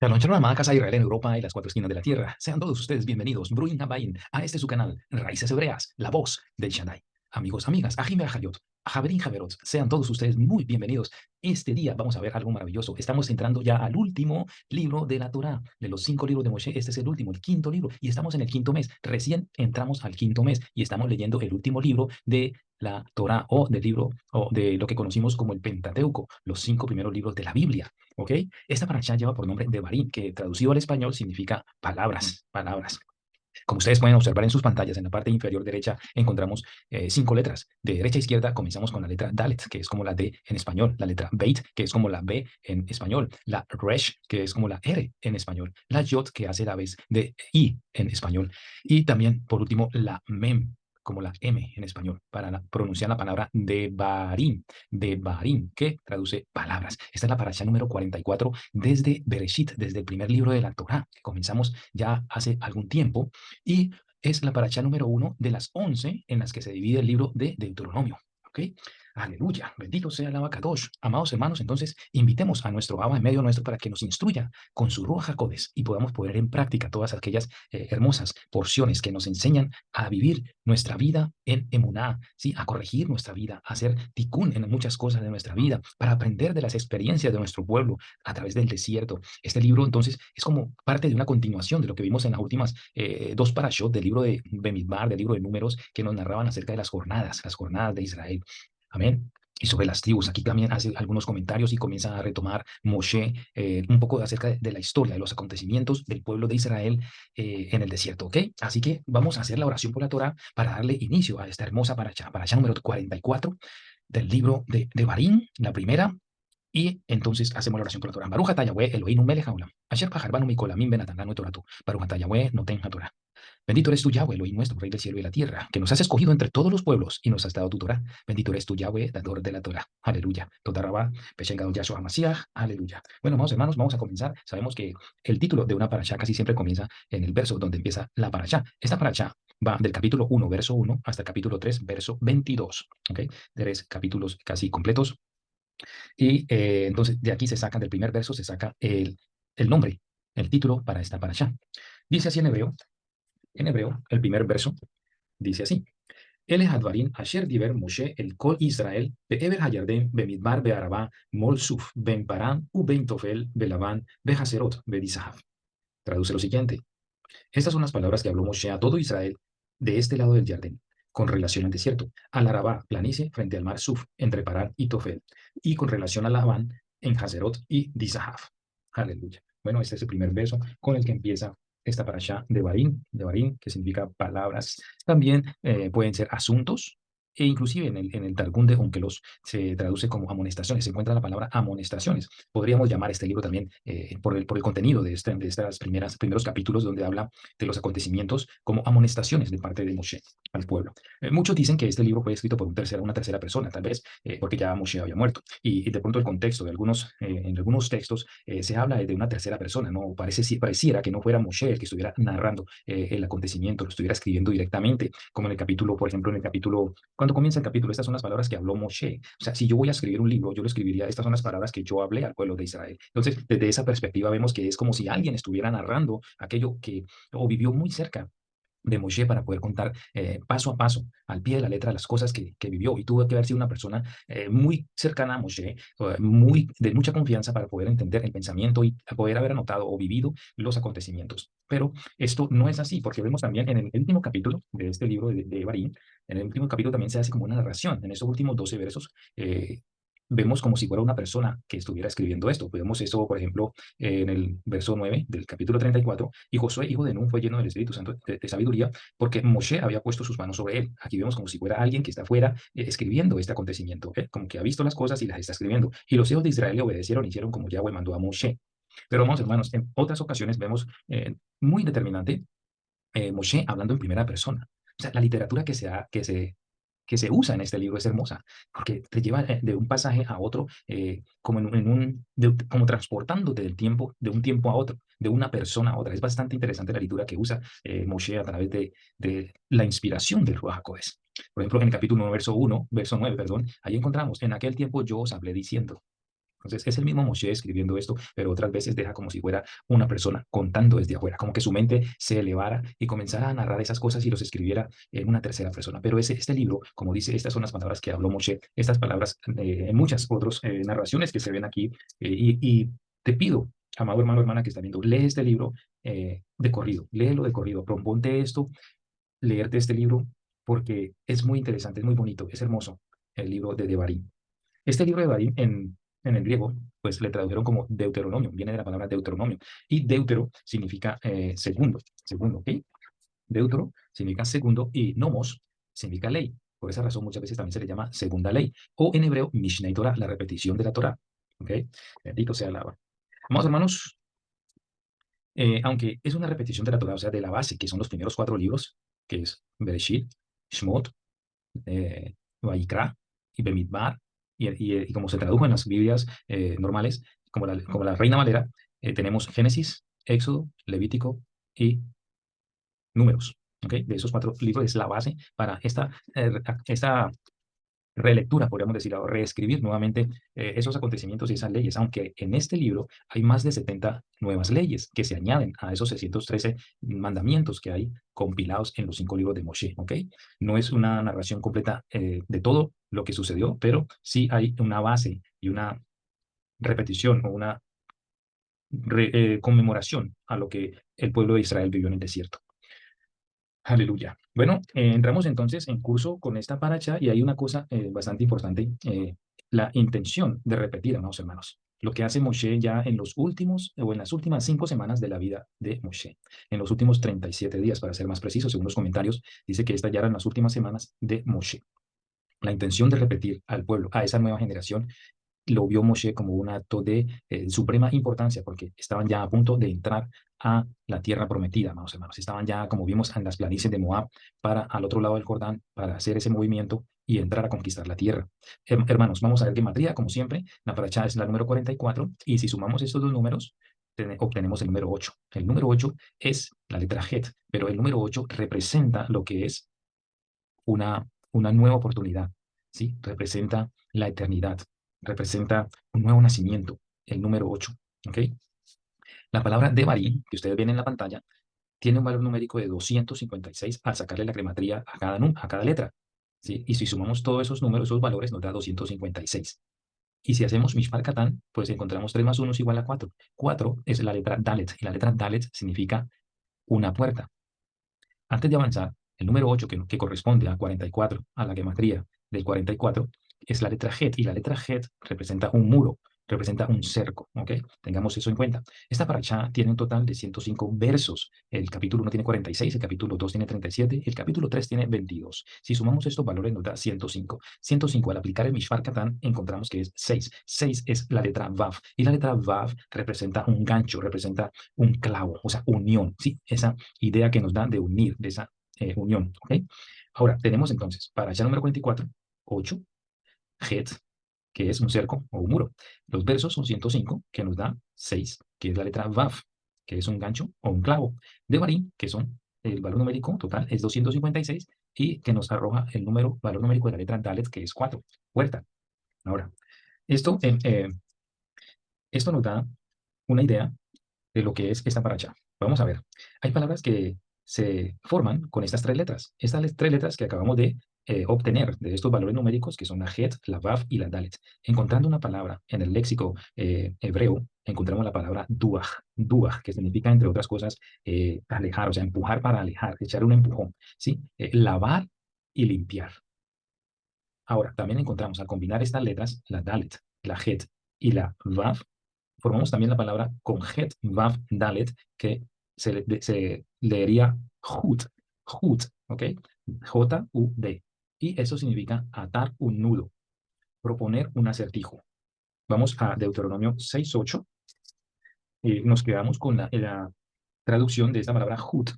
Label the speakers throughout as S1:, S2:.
S1: Shalom, shalom, amada casa de Israel en Europa y las cuatro esquinas de la tierra. Sean todos ustedes bienvenidos, Bruin Habaim, a este su canal, Raíces Hebreas, la voz del Shaddai. Amigos, amigas, Ajime Ajayot, Javerín Javerot, sean todos ustedes muy bienvenidos. Este día vamos a ver algo maravilloso. Estamos entrando ya al último libro de la Torá, de los 5 libros de Moshe. Este es el último, el quinto libro, y estamos en el quinto mes. Recién entramos al quinto mes y estamos leyendo el último libro de la Torá o del libro o de lo que conocimos como el Pentateuco, los 5 primeros libros de la Biblia. ¿Ok? Esta parashá lleva por nombre Devarim, que traducido al español significa palabras, palabras. Como ustedes pueden observar en sus pantallas, en la parte inferior derecha encontramos 5 letras. De derecha a izquierda comenzamos con la letra Dalet, que es como la D en español, la letra Beit, que es como la B en español, la Resh, que es como la R en español, la Yod, que hace la vez de I en español, y también, por último, la Mem, como la M en español, para pronunciar la palabra Devarim, que traduce palabras. Esta es la parashá número 44 desde Bereshit, desde el primer libro de la Torá, que comenzamos ya hace algún tiempo, y es la parashá número 1 de las 11 en las que se divide el libro de Deuteronomio. ¿Ok? Aleluya, bendito sea el Abacadosh. Amados hermanos, entonces invitemos a nuestro Abba en medio nuestro para que nos instruya con su Ruach HaKodes y podamos poner en práctica todas aquellas hermosas porciones que nos enseñan a vivir nuestra vida en emuná, ¿sí? A corregir nuestra vida, a hacer tikkun en muchas cosas de nuestra vida, para aprender de las experiencias de nuestro pueblo a través del desierto. Este libro, entonces, es como parte de una continuación de lo que vimos en las últimas 2 parashot del libro de Bemidbar, del libro de Números, que nos narraban acerca de las jornadas de Israel. Amén. Y sobre las tribus, aquí también hace algunos comentarios y comienza a retomar Moshe un poco acerca de la historia, de los acontecimientos del pueblo de Israel en el desierto, ¿ok? Así que vamos a hacer la oración por la Torah para darle inicio a esta hermosa parashá número 44 del libro de Barín, la primera, y entonces hacemos la oración por la Torah. Baruch atah Yahweh Eloheinu melech haolam, asher bachar banu mikol hamim benatan lanu et toratu. Baruch atah Yahweh noten haTorah. Bendito eres tú, Yahweh, Elohim nuestro, Rey del cielo y la tierra, que nos has escogido entre todos los pueblos y nos has dado tu Torah. Bendito eres tú, Yahweh, dador de la Torah. Aleluya. Toda Rabá, Peshen Gadol Yahshua Mashiach. Aleluya. Bueno, amados hermanos, vamos a comenzar. Sabemos que el título de una parashá casi siempre comienza en el verso donde empieza la parashá. Esta parashá va del capítulo 1, verso 1, hasta el capítulo 3, verso 22. ¿Ok? 3 capítulos casi completos. Y entonces de aquí se saca, del primer verso, se saca el nombre, el título para esta parashá. Dice así en hebreo, el primer verso dice así: Ele hadvarim asher diber Moshe el kol Israel be'ever hayarden bemidbar be'arabá mol suf ben paran u ben tofel belaban behaserot bedisahaf. Traduce lo siguiente: estas son las palabras que habló Moshe a todo Israel de este lado del Jardín, con relación al desierto, al Arabá, planicie, frente al mar Suf, entre Parán y Tofel, y con relación a Labán, en Hazerot y Dizahaf. Aleluya. Bueno, este es el primer verso con el que empieza esta parashá de Barín, que significa palabras. También pueden ser asuntos, e inclusive en el Targum de Onkelos se traduce como amonestaciones. Se encuentra la palabra amonestaciones. Podríamos llamar este libro también por el contenido de estas primeros capítulos donde habla de los acontecimientos como amonestaciones de parte de Moshe al pueblo. Muchos dicen que este libro fue escrito por una tercera persona, tal vez porque ya Moshe había muerto. Y de pronto el contexto de en algunos textos se habla de una tercera persona, ¿no? Pareciera que no fuera Moshe el que estuviera narrando el acontecimiento, lo estuviera escribiendo directamente, como en el capítulo, por ejemplo, cuando comienza el capítulo, estas son las palabras que habló Moshe. O sea, si yo voy a escribir un libro, yo lo escribiría, estas son las palabras que yo hablé al pueblo de Israel. Entonces, desde esa perspectiva vemos que es como si alguien estuviera narrando aquello que o vivió muy cerca de Moshe para poder contar paso a paso, al pie de la letra, las cosas que vivió. Y tuvo que haber sido una persona muy cercana a Moshe, de mucha confianza para poder entender el pensamiento y poder haber anotado o vivido los acontecimientos. Pero esto no es así, porque vemos también en el último capítulo de este libro de Barín, en el último capítulo también se hace como una narración. En estos últimos 12 versos, vemos como si fuera una persona que estuviera escribiendo esto. Vemos eso, por ejemplo, en el verso 9 del capítulo 34, y Josué, hijo de Nun, fue lleno del Espíritu Santo de sabiduría, porque Moshe había puesto sus manos sobre él. Aquí vemos como si fuera alguien que está afuera escribiendo este acontecimiento, como que ha visto las cosas y las está escribiendo. Y los hijos de Israel le obedecieron, hicieron como Yahweh mandó a Moshe. Pero vamos, hermanos, en otras ocasiones vemos muy determinante Moshe hablando en primera persona. O sea, la literatura que se usa en este libro es hermosa, porque te lleva de un pasaje a otro, como, como transportándote de un tiempo a otro, de una persona a otra. Es bastante interesante la literatura que usa Moshe a través de la inspiración del Ruach HaKodes. Por ejemplo, en el capítulo 1, verso 9, perdón, ahí encontramos: en aquel tiempo yo os hablé diciendo. Entonces, es el mismo Moshe escribiendo esto, pero otras veces deja como si fuera una persona contando desde afuera, como que su mente se elevara y comenzara a narrar esas cosas y los escribiera en una tercera persona. Pero este libro, como dice, estas son las palabras que habló Moshe, estas palabras en muchas otras narraciones que se ven aquí, y te pido, amado hermano, hermana que está viendo, lee este libro de corrido, léelo de corrido, proponte esto, leerte este libro, porque es muy interesante, es muy bonito, es hermoso el libro de Devarim. Este libro de Devarim en el griego, pues le tradujeron como Deuteronomio, viene de la palabra Deuteronomio, y Deutero significa segundo, segundo, ¿ok? Deutero significa segundo y nomos significa ley. Por esa razón muchas veces también se le llama segunda ley, o en hebreo Mishneh Torah, la repetición de la Torah, ¿ok? Bendito sea el Abba. Amados hermanos, aunque es una repetición de la Torah, o sea, de la base, que son los primeros 4 libros, que es Bereshit, Shmot, Vayikra y Bemidbar, y como se tradujo en las Biblias normales, como la Reina Valera, tenemos Génesis, Éxodo, Levítico y Números. ¿Okay? De esos 4 libros es la base para esta relectura, podríamos decir, o reescribir nuevamente esos acontecimientos y esas leyes, aunque en este libro hay más de 70 nuevas leyes que se añaden a esos 613 mandamientos que hay compilados en los 5 libros de Moshe, ¿ok? No es una narración completa de todo lo que sucedió, pero sí hay una base y una repetición o una conmemoración a lo que el pueblo de Israel vivió en el desierto. Aleluya. Bueno, entramos entonces en curso con esta paracha y hay una cosa bastante importante, la intención de repetir, amados hermanos. Lo que hace Moshe ya en los últimos, o en las últimas 5 semanas de la vida de Moshe, en los últimos 37 días, para ser más preciso, según los comentarios, dice que estas ya eran las últimas semanas de Moshe. La intención de repetir al pueblo, a esa nueva generación, lo vio Moshe como un acto de suprema importancia, porque estaban ya a punto de entrar a la tierra prometida, amados hermanos. Estaban ya, como vimos, en las planicies de Moab, para al otro lado del Jordán, para hacer ese movimiento y entrar a conquistar la tierra. Hermanos, vamos a ver gematría, como siempre. La paracha es la número 44, y si sumamos estos dos números, obtenemos el número 8. El número 8 es la letra Het, pero el número 8 representa lo que es una nueva oportunidad, ¿sí? Representa la eternidad, representa un nuevo nacimiento, el número 8, ¿ok? La palabra Devarim, que ustedes ven en la pantalla, tiene un valor numérico de 256 al sacarle la crematría a cada letra, ¿sí? Y si sumamos todos esos números, esos valores, nos da 256. Y si hacemos Mishpar Catán, pues encontramos 3 más 1 es igual a 4. 4 es la letra Dalet, y la letra Dalet significa una puerta. Antes de avanzar, el número 8, que corresponde a 44, a la gematría del 44, es la letra Het, y la letra Het representa un muro, representa un cerco, ¿ok? Tengamos eso en cuenta. Esta paracha tiene un total de 105 versos. El capítulo 1 tiene 46, el capítulo 2 tiene 37, el capítulo 3 tiene 22. Si sumamos estos valores nos da 105. 105, al aplicar el Mishpar Catán, encontramos que es 6. 6 es la letra Vav, y la letra Vav representa un gancho, representa un clavo, o sea, unión, ¿sí? Esa idea que nos da de unir, de esa unión, ¿ok? Ahora, tenemos entonces, para el número 44, 8, Het, que es un cerco o un muro. Los versos son 105, que nos da 6, que es la letra Vav, que es un gancho o un clavo. Devarim, que son el valor numérico total, es 256, y que nos arroja el valor numérico de la letra Dalet, que es 4, puerta. Ahora, esto, esto nos da una idea de lo que es esta paracha. Vamos a ver. Hay palabras que se forman con estas 3 letras. Estas 3 letras que acabamos de obtener de estos valores numéricos, que son la Het, la Vav y la Dalet. Encontrando una palabra en el léxico hebreo, encontramos la palabra duaj, duaj, que significa, entre otras cosas, alejar, o sea, empujar para alejar, echar un empujón, ¿sí? Lavar y limpiar. Ahora, también encontramos, al combinar estas letras, la Dalet, la Het y la Vav, formamos también la palabra con Het, Vav, Dalet, que se leería Hut, Hut, ¿ok? J-U-D. Y eso significa atar un nudo, proponer un acertijo. Vamos a Deuteronomio 6:8 y nos quedamos con la traducción de esta palabra Hut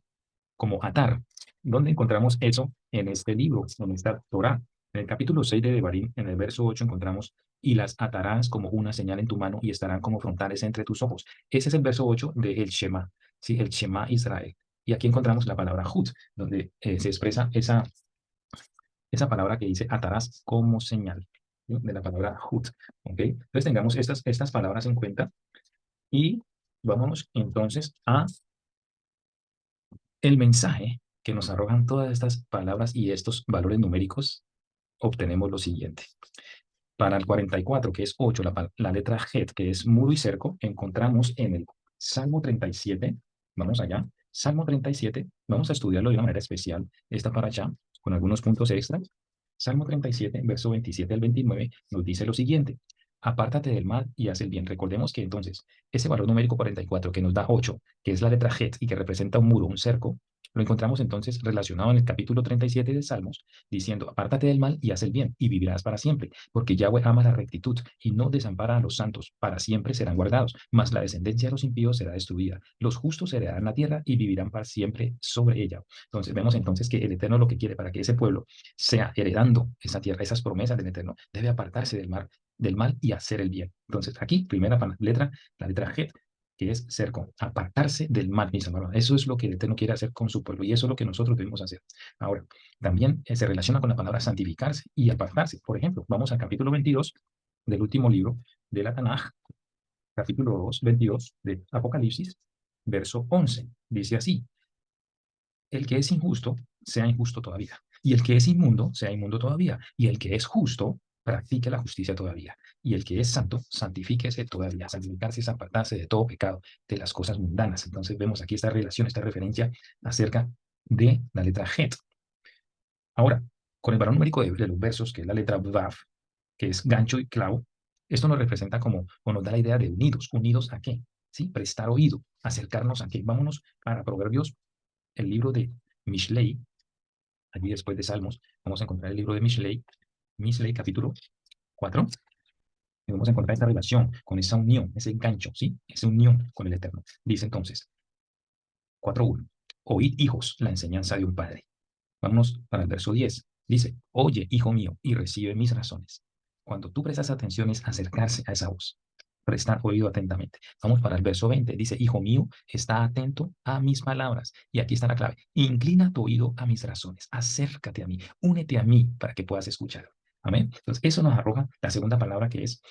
S1: como atar. ¿Dónde encontramos eso en este libro, en esta Torah? En el capítulo 6 de Devarim, en el verso 8, encontramos: y las atarás como una señal en tu mano y estarán como frontales entre tus ojos. Ese es el verso 8 de El Shema, ¿sí? El Shema Israel. Y aquí encontramos la palabra Hut, donde se expresa esa palabra que dice atarás como señal. ¿sí? De la palabra Hut. ¿Ok? Entonces tengamos estas palabras en cuenta y vámonos entonces a el mensaje que nos arrojan todas estas palabras y estos valores numéricos. Obtenemos lo siguiente. Para el 44, que es 8, la letra Het, que es mudo y cerco, encontramos en el Salmo 37, vamos allá, Salmo 37, vamos a estudiarlo de una manera especial, esta para allá, con algunos puntos extras. Salmo 37, verso 27 al 29, nos dice lo siguiente: apártate del mal y haz el bien. Recordemos que entonces ese valor numérico 44 que nos da 8, que es la letra Het y que representa un muro, un cerco, lo encontramos entonces relacionado en el capítulo 37 de Salmos, diciendo: apártate del mal y haz el bien, y vivirás para siempre, porque Yahweh ama la rectitud y no desampara a los santos, para siempre serán guardados, mas la descendencia de los impíos será destruida. Los justos heredarán la tierra y vivirán para siempre sobre ella. Entonces vemos entonces que el Eterno lo que quiere para que ese pueblo sea heredando esa tierra, esas promesas del Eterno, debe apartarse del mal y hacer el bien. Entonces aquí, primera letra, la letra Het, que es cerco, apartarse del mal, mis hermanos. Eso es lo que el Eterno quiere hacer con su pueblo y eso es lo que nosotros debemos hacer. Ahora, también se relaciona con la palabra santificarse y apartarse. Por ejemplo, vamos al capítulo 22 del último libro de la Tanaj, capítulo 2, 22 de Apocalipsis, verso 11. Dice así: el que es injusto, sea injusto todavía. Y el que es inmundo, sea inmundo todavía. Y el que es justo, practique la justicia todavía. Y el que es santo, santifíquese todavía. Santificarse es apartarse de todo pecado, de las cosas mundanas. Entonces vemos aquí esta relación, esta referencia acerca de la letra Het. Ahora, con el valor numérico de los versos, que es la letra Vav, que es gancho y clavo, esto nos representa como, o nos da la idea de unidos. ¿Unidos a qué? ¿Sí? Prestar oído, acercarnos a qué. Vámonos para Proverbios, el libro de Mishlei, allí después de Salmos, vamos a encontrar el libro de Mishlei, Mishlei capítulo 4, y vamos a encontrar esta relación con esa unión, ese gancho, ¿sí? Esa unión con el Eterno. Dice entonces, 4.1, oíd, hijos, la enseñanza de un padre. Vámonos para el verso 10. Dice: oye, hijo mío, y recibe mis razones. Cuando tú prestas atención es acercarse a esa voz, prestar oído atentamente. Vamos para el verso 20. Dice: hijo mío, está atento a mis palabras. Y aquí está la clave: inclina tu oído a mis razones, acércate a mí, únete a mí para que puedas escuchar. Amén. Entonces, eso nos arroja la segunda palabra, que es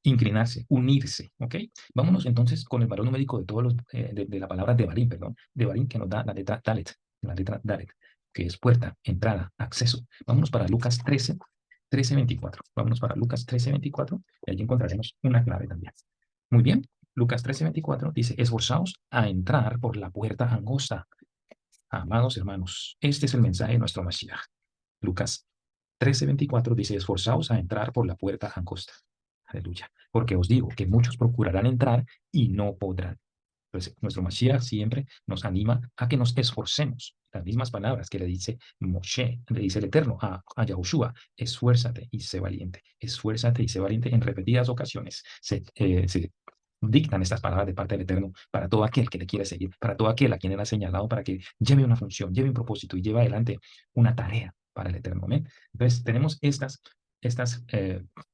S1: inclinarse, unirse. ¿Ok? Vámonos entonces con el valor numérico de todos los, de la palabra Devarim, perdón, Devarim, que nos da la letra Dalet, que es puerta, entrada, acceso. Vámonos para Lucas 13, 13, 24. Vámonos para Lucas 13, 24, y allí encontraremos una clave también. Muy bien, Lucas 13, 24 dice: esforzaos a entrar por la puerta angosta. Amados hermanos, este es el mensaje de nuestro Mashiach. Lucas 13, 24 dice: esforzaos a entrar por la puerta angosta. Aleluya. Porque os digo que muchos procurarán entrar y no podrán. Entonces, nuestro Mashiach siempre nos anima a que nos esforcemos. Las mismas palabras que le dice Moshe, le dice el Eterno a Yahushua: esfuérzate y sé valiente, esfuérzate y sé valiente. En repetidas ocasiones se dictan estas palabras de parte del Eterno para todo aquel que le quiere seguir, para todo aquel a quien él ha señalado para que lleve una función, lleve un propósito y lleve adelante una tarea para el Eterno. ¿Amén? Entonces, tenemos estas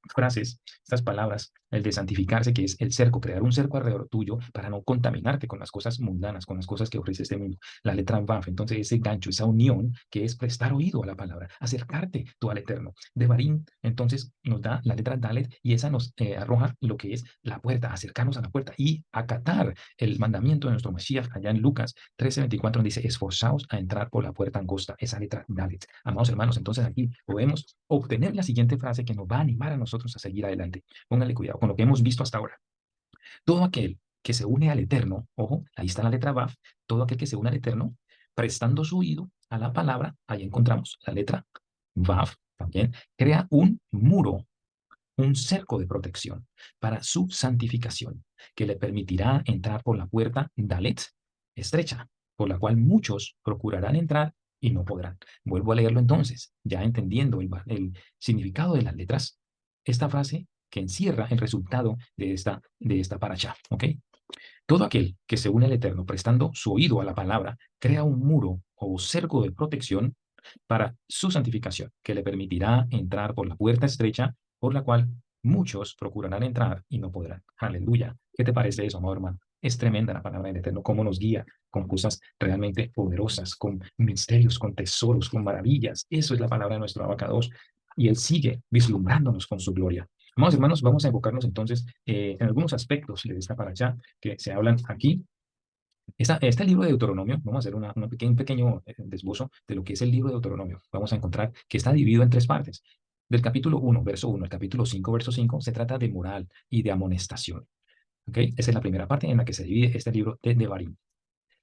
S1: frases, estas palabras, el de santificarse, que es el cerco, crear un cerco alrededor tuyo para no contaminarte con las cosas mundanas, con las cosas que ofrece este mundo. La letra Vaf, entonces ese gancho, esa unión, que es prestar oído a la palabra, acercarte tú al Eterno. De Barín, entonces nos da la letra Dalet y esa nos arroja lo que es la puerta, acercarnos a la puerta y acatar el mandamiento de nuestro Mesías allá en Lucas 13:24, donde dice: esforzaos a entrar por la puerta angosta, esa letra Dalet. Amados hermanos, entonces aquí podemos obtener la siguiente frase que nos va a animar a nosotros a seguir adelante. Póngale cuidado con lo que hemos visto hasta ahora. Todo aquel que se une al Eterno, ojo, ahí está la letra Vav, todo aquel que se une al Eterno, prestando su oído a la palabra, ahí encontramos la letra Vav también, crea un muro, un cerco de protección para su santificación, que le permitirá entrar por la puerta Dalet, estrecha, por la cual muchos procurarán entrar y no podrán. Vuelvo a leerlo entonces, ya entendiendo el significado de las letras, esta frase que encierra el resultado de esta paracha, ¿ok? Todo aquel que se une al Eterno prestando su oído a la palabra, crea un muro o cerco de protección para su santificación, que le permitirá entrar por la puerta estrecha, por la cual muchos procurarán entrar y no podrán. Aleluya. ¿Qué te parece eso, amado hermano? Es tremenda la palabra del Eterno, cómo nos guía con cosas realmente poderosas, con misterios, con tesoros, con maravillas. Eso es la palabra de nuestro abacados. y Él sigue vislumbrándonos con su gloria. Amados hermanos, vamos a enfocarnos entonces en algunos aspectos de esta paracha que se hablan aquí. Este libro de Deuteronomio, vamos a hacer un pequeño desbozo de lo que es el libro de Deuteronomio. Vamos a encontrar que está dividido en tres partes. Del capítulo 1, verso 1, al capítulo 5, verso 5, se trata de moral y de amonestación. ¿Ok? Esa es la primera parte en la que se divide este libro de Devarim.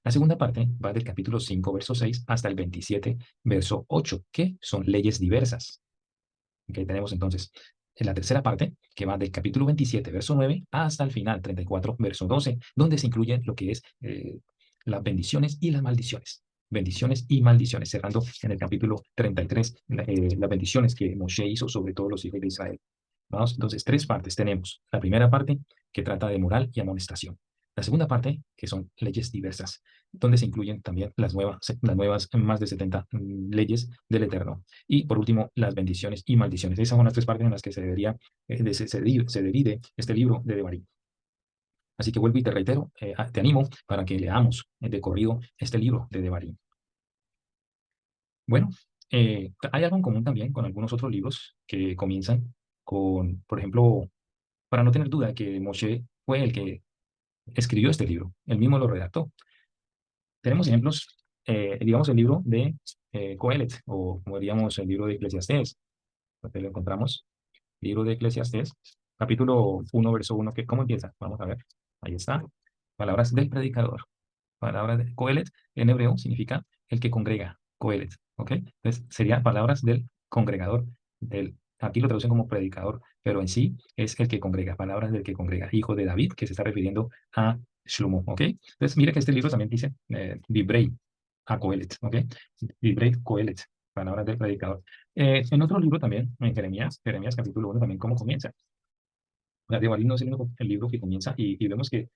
S1: La segunda parte va del capítulo 5, verso 6, hasta el 27, verso 8, que son leyes diversas. ¿Ok? Tenemos entonces en la tercera parte, que va del capítulo 27, verso 9, hasta el final, 34, verso 12, donde se incluye lo que es las bendiciones y las maldiciones. Bendiciones y maldiciones, cerrando en el capítulo 33, las bendiciones que Moshe hizo sobre todos los hijos de Israel. Vamos, entonces, tres partes tenemos. La primera parte, que trata de moral y amonestación. La segunda parte, que son leyes diversas, donde se incluyen también las nuevas más de 70 leyes del Eterno. Y por último, las bendiciones y maldiciones. Esas son las tres partes en las que se debería, se divide este libro de Devarim. Así que vuelvo y te reitero, te animo para que leamos de corrido este libro de Devarim. Bueno, hay algo en común también con algunos otros libros que comienzan con, por ejemplo, para no tener duda que Moshe fue el que escribió este libro, él mismo lo redactó. Tenemos ejemplos, digamos el libro de Coelet, o como diríamos el libro de Eclesiastés, donde lo encontramos, libro de Eclesiastés, capítulo 1, verso 1, que, ¿cómo empieza? Vamos a ver, ahí está, palabras del predicador. Palabras de Coelet en hebreo significa el que congrega, Coelet, ¿ok? Entonces sería palabras del congregador, aquí lo traducen como predicador, pero en sí es el que congrega, palabras del que congrega, hijo de David, que se está refiriendo a Shlomo, ¿ok? Entonces mire que este libro también dice Dibrei a Coelet, ¿ok? Dibrei Coelet, palabras del predicador. En otro libro también, en Jeremías capítulo 1 también, ¿cómo comienza? La de Barín no es el único el libro que comienza y vemos que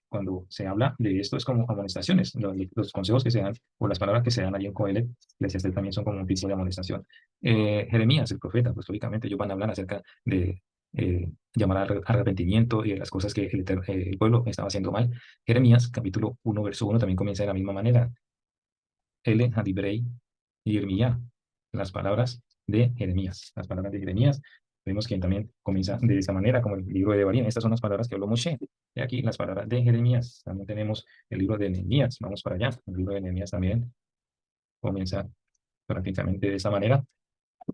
S1: cuando se habla de esto es como amonestaciones, los consejos que se dan o las palabras que se dan allí en Coelet, Eclesiastés también son como un tipo de amonestación. Jeremías, el profeta, pues lógicamente ellos van a hablar acerca de llamar al arrepentimiento y de las cosas que el pueblo estaba haciendo mal. Jeremías, capítulo 1, verso 1, también comienza de la misma manera. Ele Hadibrei y Jeremías, las palabras de Jeremías. Las palabras de Jeremías, vemos que también comienza de esta manera, como el libro de Devarim. Estas son las palabras que habló Moshe. Y aquí las palabras de Jeremías. También tenemos el libro de Nehemías. Vamos para allá. El libro de Nehemías también comienza prácticamente de esta manera.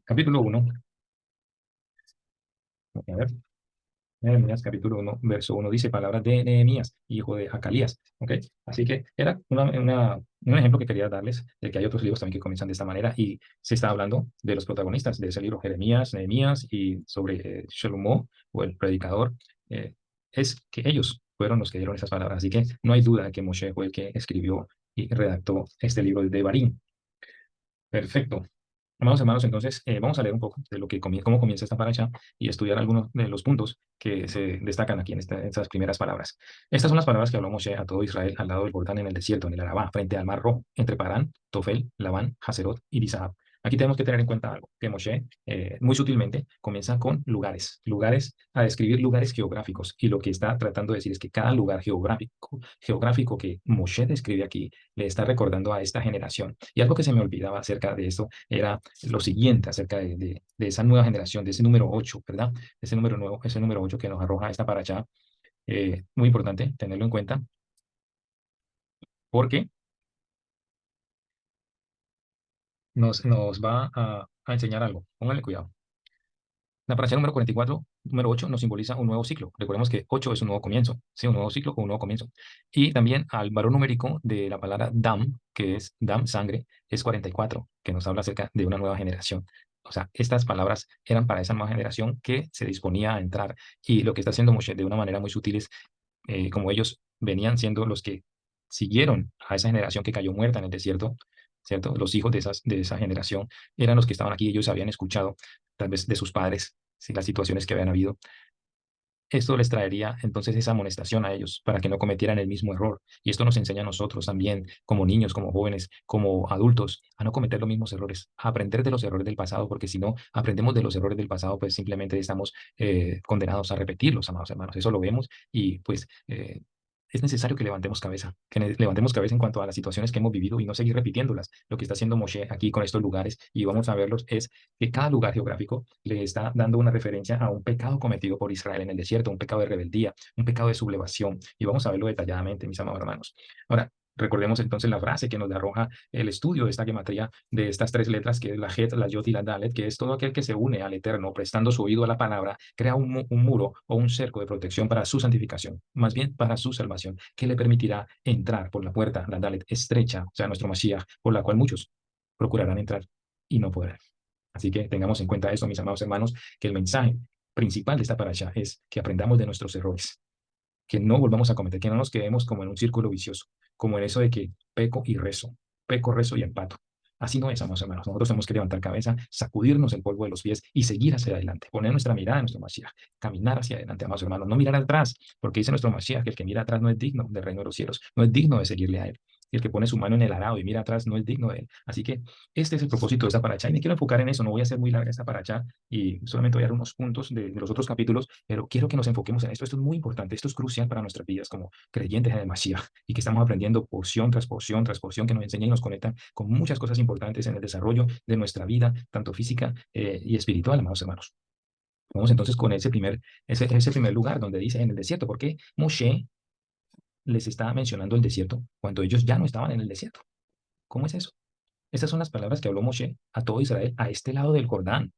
S1: Capítulo 1. A ver. Nehemías capítulo 1, verso 1 dice palabras de Nehemías, hijo de Acalías. ¿Ok? Así que era un ejemplo que quería darles de que hay otros libros también que comienzan de esta manera y se está hablando de los protagonistas de ese libro, Jeremías, Nehemías y sobre Shelomo o el predicador. eh, es que ellos fueron los que dieron esas palabras. Así que no hay duda de que Moshe fue el que escribió y redactó este libro de Devarim. Perfecto. Amados hermanos, entonces vamos a leer un poco de lo que cómo comienza esta paracha y estudiar algunos de los puntos que se destacan aquí en estas primeras palabras. Estas son las palabras que habló Moshe a todo Israel al lado del Jordán en el desierto, en el Arabá, frente al Mar Rojo, entre Parán, Tofel, Labán, Haserot y Disahab. Aquí tenemos que tener en cuenta algo, que Moshe muy sutilmente comienza con lugares, a describir lugares geográficos. Y lo que está tratando de decir es que cada lugar geográfico que Moshe describe aquí le está recordando a esta generación. Y algo que se me olvidaba acerca de esto era lo siguiente, acerca de esa nueva generación, de ese número 8, ¿verdad? Ese número nuevo, ese número 8 que nos arroja esta paracha. Muy importante tenerlo en cuenta porque nos va a enseñar algo. Pónganle cuidado. La paracha número 44, número 8, nos simboliza un nuevo ciclo. Recordemos que 8 es un nuevo comienzo, ¿sí? Un nuevo ciclo o un nuevo comienzo. Y también al valor numérico de la palabra dam, que es dam, sangre, es 44, que nos habla acerca de una nueva generación. O sea, estas palabras eran para esa nueva generación que se disponía a entrar. Y lo que está haciendo Moshe de una manera muy sutil es, como ellos venían siendo los que siguieron a esa generación que cayó muerta en el desierto, ¿cierto? Los hijos de esa generación eran los que estaban aquí, ellos habían escuchado tal vez de sus padres, ¿sí? Las situaciones que habían habido. Esto les traería entonces esa amonestación a ellos para que no cometieran el mismo error. Y esto nos enseña a nosotros también, como niños, como jóvenes, como adultos, a no cometer los mismos errores, a aprender de los errores del pasado, porque si no aprendemos de los errores del pasado, pues simplemente estamos condenados a repetirlos, amados hermanos. Eso lo vemos y pues es necesario que levantemos cabeza, que levantemos cabeza en cuanto a las situaciones que hemos vivido y no seguir repitiéndolas. Lo que está haciendo Moshe aquí con estos lugares, y vamos a verlos, es que cada lugar geográfico le está dando una referencia a un pecado cometido por Israel en el desierto, un pecado de rebeldía, un pecado de sublevación. Y vamos a verlo detalladamente, mis amados hermanos. Ahora, recordemos entonces la frase que nos arroja el estudio de esta gematría de estas tres letras, que es la Het, la Yod y la Dalet, que es todo aquel que se une al Eterno, prestando su oído a la palabra, crea un muro o un cerco de protección para su santificación, más bien para su salvación, que le permitirá entrar por la puerta, la Dalet estrecha, o sea, nuestro Mashiach, por la cual muchos procurarán entrar y no podrán. Así que tengamos en cuenta eso, mis amados hermanos, que el mensaje principal de esta parasha es que aprendamos de nuestros errores, que no volvamos a cometer, que no nos quedemos como en un círculo vicioso, como en eso de que peco, rezo y empato. Así no es, amados hermanos. Nosotros tenemos que levantar cabeza, sacudirnos el polvo de los pies y seguir hacia adelante, poner nuestra mirada en nuestro Mashiach, caminar hacia adelante, amados hermanos, no mirar atrás, porque dice nuestro Mashiach que el que mira atrás no es digno del reino de los cielos, no es digno de seguirle a él. Y el que pone su mano en el arado y mira atrás no es digno de él. Así que este es el propósito de esta paracha. Y me quiero enfocar en eso. No voy a hacer muy larga esta paracha y solamente voy a dar unos puntos de los otros capítulos, pero quiero que nos enfoquemos en esto. Esto es muy importante. Esto es crucial para nuestras vidas como creyentes en el Mashiach y que estamos aprendiendo porción tras porción tras porción que nos enseña y nos conecta con muchas cosas importantes en el desarrollo de nuestra vida, tanto física y espiritual, amados hermanos. Vamos entonces con ese primer lugar donde dice en el desierto, porque Moshe les estaba mencionando el desierto cuando ellos ya no estaban en el desierto. ¿Cómo es eso? Estas son las palabras que habló Moshe a todo Israel a este lado del Jordán,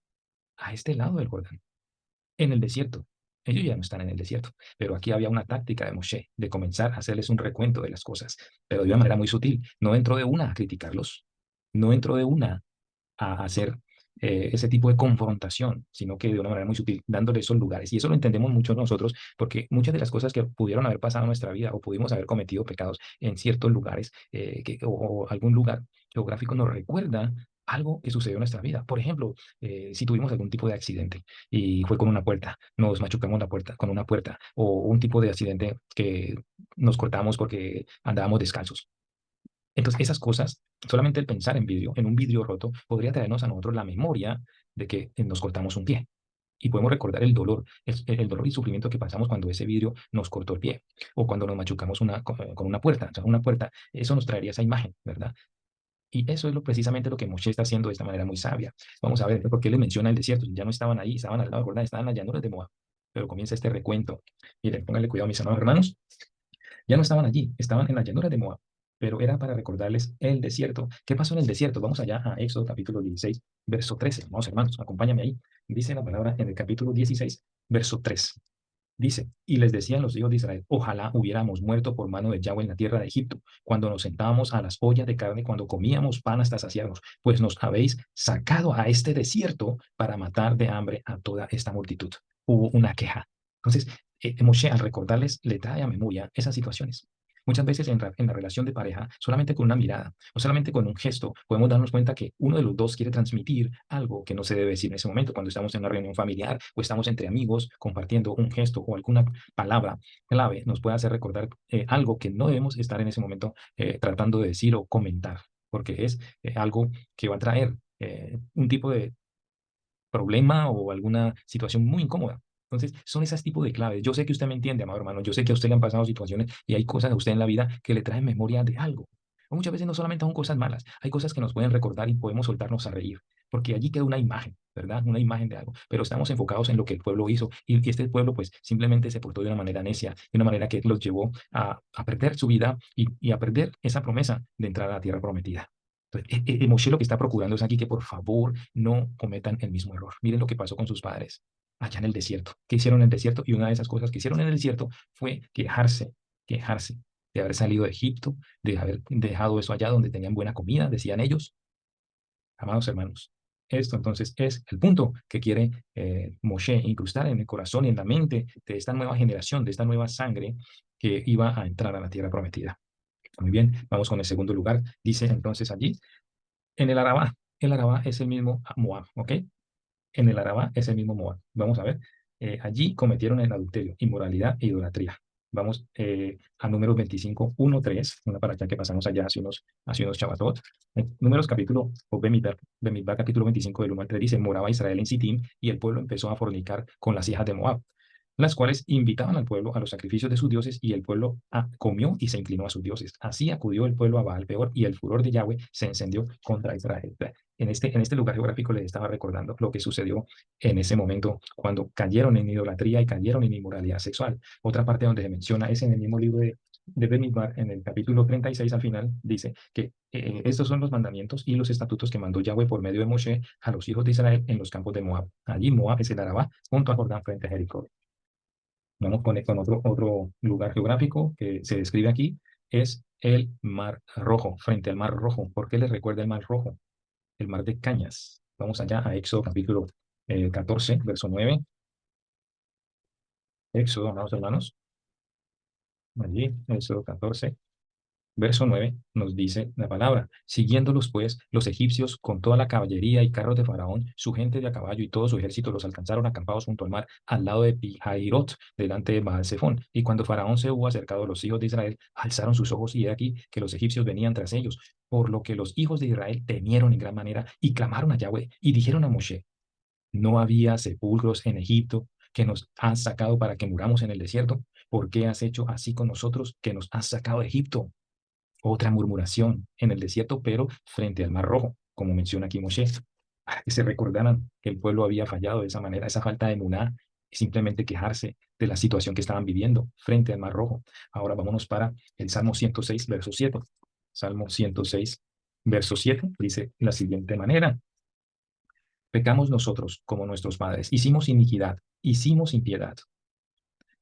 S1: a este lado del Jordán, en el desierto. Ellos ya no están en el desierto, pero aquí había una táctica de Moshe de comenzar a hacerles un recuento de las cosas, pero de una manera muy sutil. No entró de una a criticarlos, no entró de una a hacer ese tipo de confrontación, sino que de una manera muy sutil, dándole esos lugares. Y eso lo entendemos mucho nosotros, porque muchas de las cosas que pudieron haber pasado en nuestra vida o pudimos haber cometido pecados en ciertos lugares o algún lugar geográfico nos recuerda algo que sucedió en nuestra vida. Por ejemplo, si tuvimos algún tipo de accidente y fue con una puerta, nos machucamos la puerta con una puerta, o un tipo de accidente que nos cortamos porque andábamos descalzos. Entonces, esas cosas, solamente el pensar en un vidrio roto, podría traernos a nosotros la memoria de que nos cortamos un pie. Y podemos recordar el dolor y sufrimiento que pasamos cuando ese vidrio nos cortó el pie o cuando nos machucamos con una puerta. O sea, una puerta, eso nos traería esa imagen, ¿verdad? Y eso es precisamente lo que Moshe está haciendo de esta manera muy sabia. Vamos a ver por qué le menciona el desierto. Ya no estaban ahí, estaban al lado, ¿verdad? Estaban en las llanuras de Moab. Pero comienza este recuento. Miren, pónganle cuidado, mis amados hermanos. Ya no estaban allí, estaban en las llanuras de Moab, pero era para recordarles el desierto. ¿Qué pasó en el desierto? Vamos allá a Éxodo capítulo 16, verso 13. Vamos, hermanos, acompáñame ahí. Dice la palabra en el capítulo 16, verso 3. Dice, y les decían los hijos de Israel, ojalá hubiéramos muerto por mano de Yahweh en la tierra de Egipto, cuando nos sentábamos a las ollas de carne, cuando comíamos pan hasta saciarnos, pues nos habéis sacado a este desierto para matar de hambre a toda esta multitud. Hubo una queja. Entonces, Moshe, al recordarles, le trae a memoria esas situaciones. Muchas veces en la relación de pareja, solamente con una mirada o solamente con un gesto, podemos darnos cuenta que uno de los dos quiere transmitir algo que no se debe decir en ese momento, cuando estamos en una reunión familiar o estamos entre amigos compartiendo un gesto o alguna palabra clave, nos puede hacer recordar algo que no debemos estar en ese momento tratando de decir o comentar, porque es algo que va a traer un tipo de problema o alguna situación muy incómoda. Entonces, son esas tipos de claves. Yo sé que usted me entiende, amado hermano. Yo sé que a usted le han pasado situaciones y hay cosas a usted en la vida que le traen memoria de algo. O muchas veces no solamente son cosas malas, hay cosas que nos pueden recordar y podemos soltarnos a reír, porque allí queda una imagen, ¿verdad? Una imagen de algo. Pero estamos enfocados en lo que el pueblo hizo y este pueblo, pues, simplemente se portó de una manera necia, de una manera que los llevó a perder su vida y a perder esa promesa de entrar a la tierra prometida. Entonces, Moshe lo que está procurando es aquí que por favor no cometan el mismo error. Miren lo que pasó con sus padres allá en el desierto. ¿Qué hicieron en el desierto? Y una de esas cosas que hicieron en el desierto fue quejarse de haber salido de Egipto, de haber dejado eso allá donde tenían buena comida, decían ellos. Amados hermanos, esto entonces es el punto que quiere Moshe incrustar en el corazón y en la mente de esta nueva generación, de esta nueva sangre que iba a entrar a la tierra prometida. Muy bien, vamos con el segundo lugar. Dice entonces allí, en el Arabá es el mismo Moab, ¿ok? En el Arabá es el mismo Moab. Vamos a ver, allí cometieron el adulterio, inmoralidad e idolatría. Vamos a Números 25, 1, 3, una para allá que pasamos allá hace unos Shabbatot. Números capítulo, o Bemidbar capítulo 25 del 1 al 3 dice, moraba Israel en Sittim y el pueblo empezó a fornicar con las hijas de Moab. las cuales invitaban al pueblo a los sacrificios de sus dioses y el pueblo comió y se inclinó a sus dioses. Así acudió el pueblo a Baal peor y el furor de Yahweh se encendió contra Israel. En este lugar geográfico les estaba recordando lo que sucedió en ese momento cuando cayeron en idolatría y cayeron en inmoralidad sexual. Otra parte donde se menciona es en el mismo libro de Bemidbar, en el capítulo 36 al final, dice que estos son los mandamientos y los estatutos que mandó Yahweh por medio de Moshe a los hijos de Israel en los campos de Moab. Allí Moab es el Arabá, junto a Jordán frente a Jericó. Vamos con otro lugar geográfico que se describe aquí, es el Mar Rojo, frente al Mar Rojo. ¿Por qué les recuerda el Mar Rojo? El Mar de Cañas. Vamos allá a Éxodo capítulo 14, verso 9. Éxodo, amados hermanos, allí, Éxodo 14, verso 9 nos dice la palabra, siguiéndolos pues los egipcios con toda la caballería y carros de Faraón, su gente de a caballo y todo su ejército los alcanzaron acampados junto al mar, al lado de Pihairot, delante de Baal-Zephón. Y cuando Faraón se hubo acercado a los hijos de Israel, alzaron sus ojos y he aquí que los egipcios venían tras ellos, por lo que los hijos de Israel temieron en gran manera y clamaron a Yahweh y dijeron a Moshe, no había sepulcros en Egipto que nos has sacado para que muramos en el desierto. ¿Por qué has hecho así con nosotros que nos has sacado de Egipto? Otra murmuración en el desierto, pero frente al Mar Rojo, como menciona aquí Moshe, para que se recordaran que el pueblo había fallado de esa manera, esa falta de emuná, y simplemente quejarse de la situación que estaban viviendo frente al Mar Rojo. Ahora vámonos para el Salmo 106, verso 7. Salmo 106, verso 7 dice la siguiente manera, pecamos nosotros como nuestros padres, hicimos iniquidad, hicimos impiedad.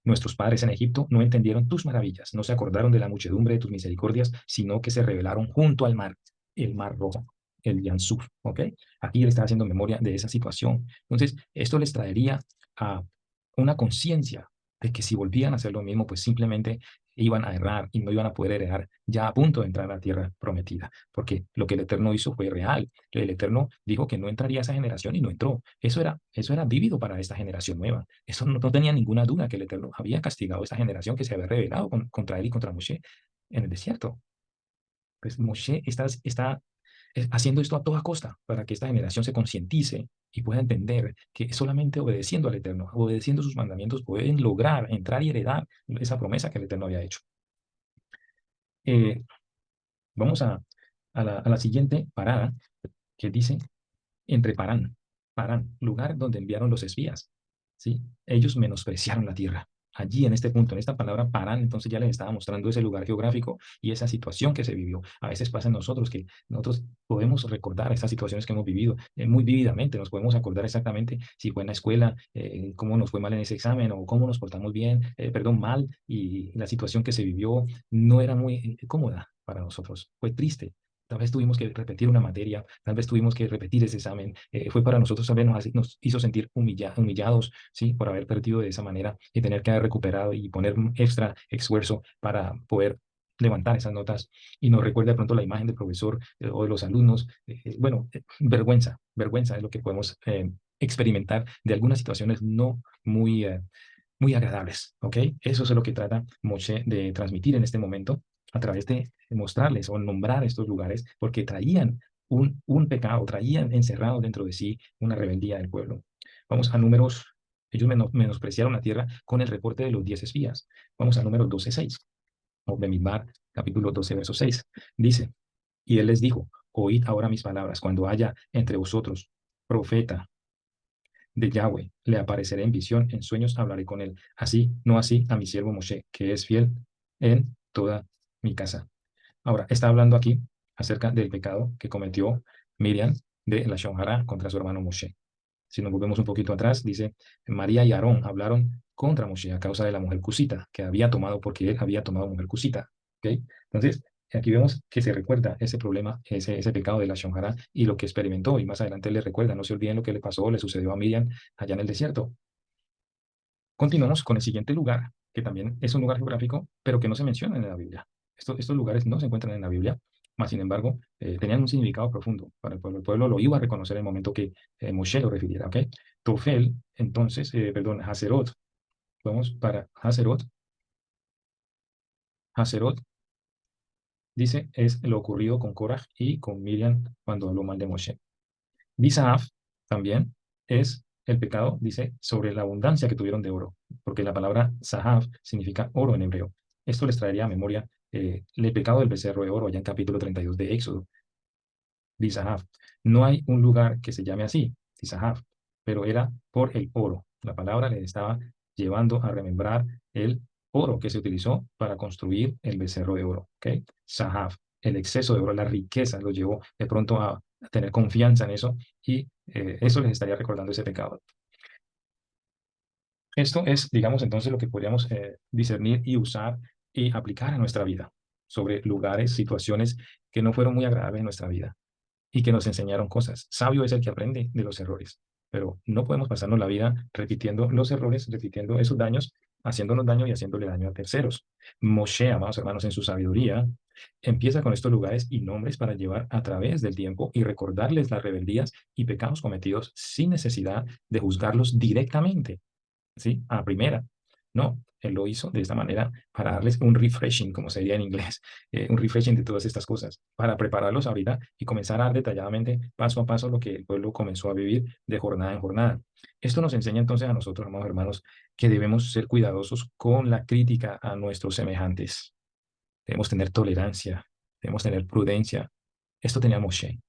S1: Nuestros padres en Egipto no entendieron tus maravillas, no se acordaron de la muchedumbre de tus misericordias, sino que se rebelaron junto al mar, el mar rojo, el Yansuf, ¿ok? Aquí él está haciendo memoria de esa situación. Entonces, esto les traería a una conciencia de que si volvían a hacer lo mismo, pues simplemente iban a errar y no iban a poder heredar ya a punto de entrar a la tierra prometida, porque lo que el Eterno hizo fue real. El Eterno dijo que no entraría a esa generación y no entró. Eso era vívido para esta generación nueva. Eso no tenía ninguna duda que el Eterno había castigado a esa generación que se había rebelado contra él y contra Moshe en el desierto. Pues Moshe está haciendo esto a toda costa para que esta generación se concientice y pueda entender que solamente obedeciendo al Eterno, obedeciendo sus mandamientos, pueden lograr entrar y heredar esa promesa que el Eterno había hecho. Eh, Vamos a la siguiente parada, que dice entre Parán, lugar donde enviaron los espías. ¿Sí? Ellos menospreciaron la tierra. Allí, en este punto, en esta palabra Parán, entonces ya les estaba mostrando ese lugar geográfico y esa situación que se vivió. A veces pasa en nosotros que nosotros podemos recordar esas situaciones que hemos vivido muy vívidamente, nos podemos acordar exactamente si fue en la escuela, cómo nos fue mal en ese examen o cómo nos portamos bien, perdón, mal, y la situación que se vivió no era muy cómoda para nosotros, fue triste. Tal vez tuvimos que repetir una materia, tal vez tuvimos que repetir ese examen. Fue para nosotros, tal vez nos hizo sentir humillados, ¿sí? Por haber perdido de esa manera y tener que haber recuperado y poner un extra esfuerzo para poder levantar esas notas. Y nos recuerda de pronto la imagen del profesor o de los alumnos. Bueno, vergüenza es lo que podemos experimentar de algunas situaciones no muy agradables, ¿ok? Eso es lo que trata Moshe de transmitir en este momento a través de mostrarles o nombrar estos lugares, porque traían un pecado, traían encerrado dentro de sí una rebeldía del pueblo. Vamos a números, ellos menospreciaron la tierra con el reporte de los 10 espías. Vamos a números 12:6, o Bemidbar, capítulo 12, verso 6. Dice, y él les dijo, oíd ahora mis palabras, cuando haya entre vosotros profeta de Yahweh, le apareceré en visión, en sueños hablaré con él. Así, no así a mi siervo Moshe, que es fiel en toda mi casa. Ahora, está hablando aquí acerca del pecado que cometió Miriam de la Shonjara contra su hermano Moshe. Si nos volvemos un poquito atrás, dice, María y Aarón hablaron contra Moshe a causa de la mujer cusita, que había tomado porque él había tomado mujer cusita. ¿Ok? Entonces, aquí vemos que se recuerda ese problema, ese pecado de la Shonjara y lo que experimentó, y más adelante le recuerda, no se olviden lo que le pasó, le sucedió a Miriam allá en el desierto. Continuamos con el siguiente lugar, que también es un lugar geográfico, pero que no se menciona en la Biblia. Estos lugares no se encuentran en la Biblia, mas sin embargo, tenían un significado profundo para el pueblo. El pueblo lo iba a reconocer en el momento que Moshe lo refiriera, ¿ok? Tofel, entonces, perdón, Hazerot. Vamos para Hazerot. Hazerot, dice, es lo ocurrido con Korah y con Miriam cuando habló mal de Moshe. Bisaaf también es el pecado, dice, sobre la abundancia que tuvieron de oro, porque la palabra Zahav significa oro en hebreo. Esto les traería a memoria el pecado del becerro de oro, allá en capítulo 32 de Éxodo. Dizahab. No hay un lugar que se llame así, Dizahab, pero era por el oro. La palabra le estaba llevando a remembrar el oro que se utilizó para construir el becerro de oro. ¿Ok? Sahab, el exceso de oro, la riqueza lo llevó de pronto a tener confianza en eso y eso les estaría recordando ese pecado. Esto es, digamos, entonces lo que podríamos discernir y usar y aplicar a nuestra vida sobre lugares, situaciones que no fueron muy agradables en nuestra vida y que nos enseñaron cosas. Sabio es el que aprende de los errores, pero no podemos pasarnos la vida repitiendo los errores, repitiendo esos daños, haciéndonos daño y haciéndole daño a terceros. Moshe, amados hermanos, en su sabiduría, empieza con estos lugares y nombres para llevar a través del tiempo y recordarles las rebeldías y pecados cometidos sin necesidad de juzgarlos directamente, ¿sí? A la primera. No, él lo hizo de esta manera para darles un refreshing, como se diría en inglés, un refreshing de todas estas cosas, para prepararlos ahorita y comenzar a dar detalladamente, paso a paso, lo que el pueblo comenzó a vivir de jornada en jornada. Esto nos enseña entonces a nosotros, amados hermanos, que debemos ser cuidadosos con la crítica a nuestros semejantes. Debemos tener tolerancia, debemos tener prudencia. Esto tenía Moshe.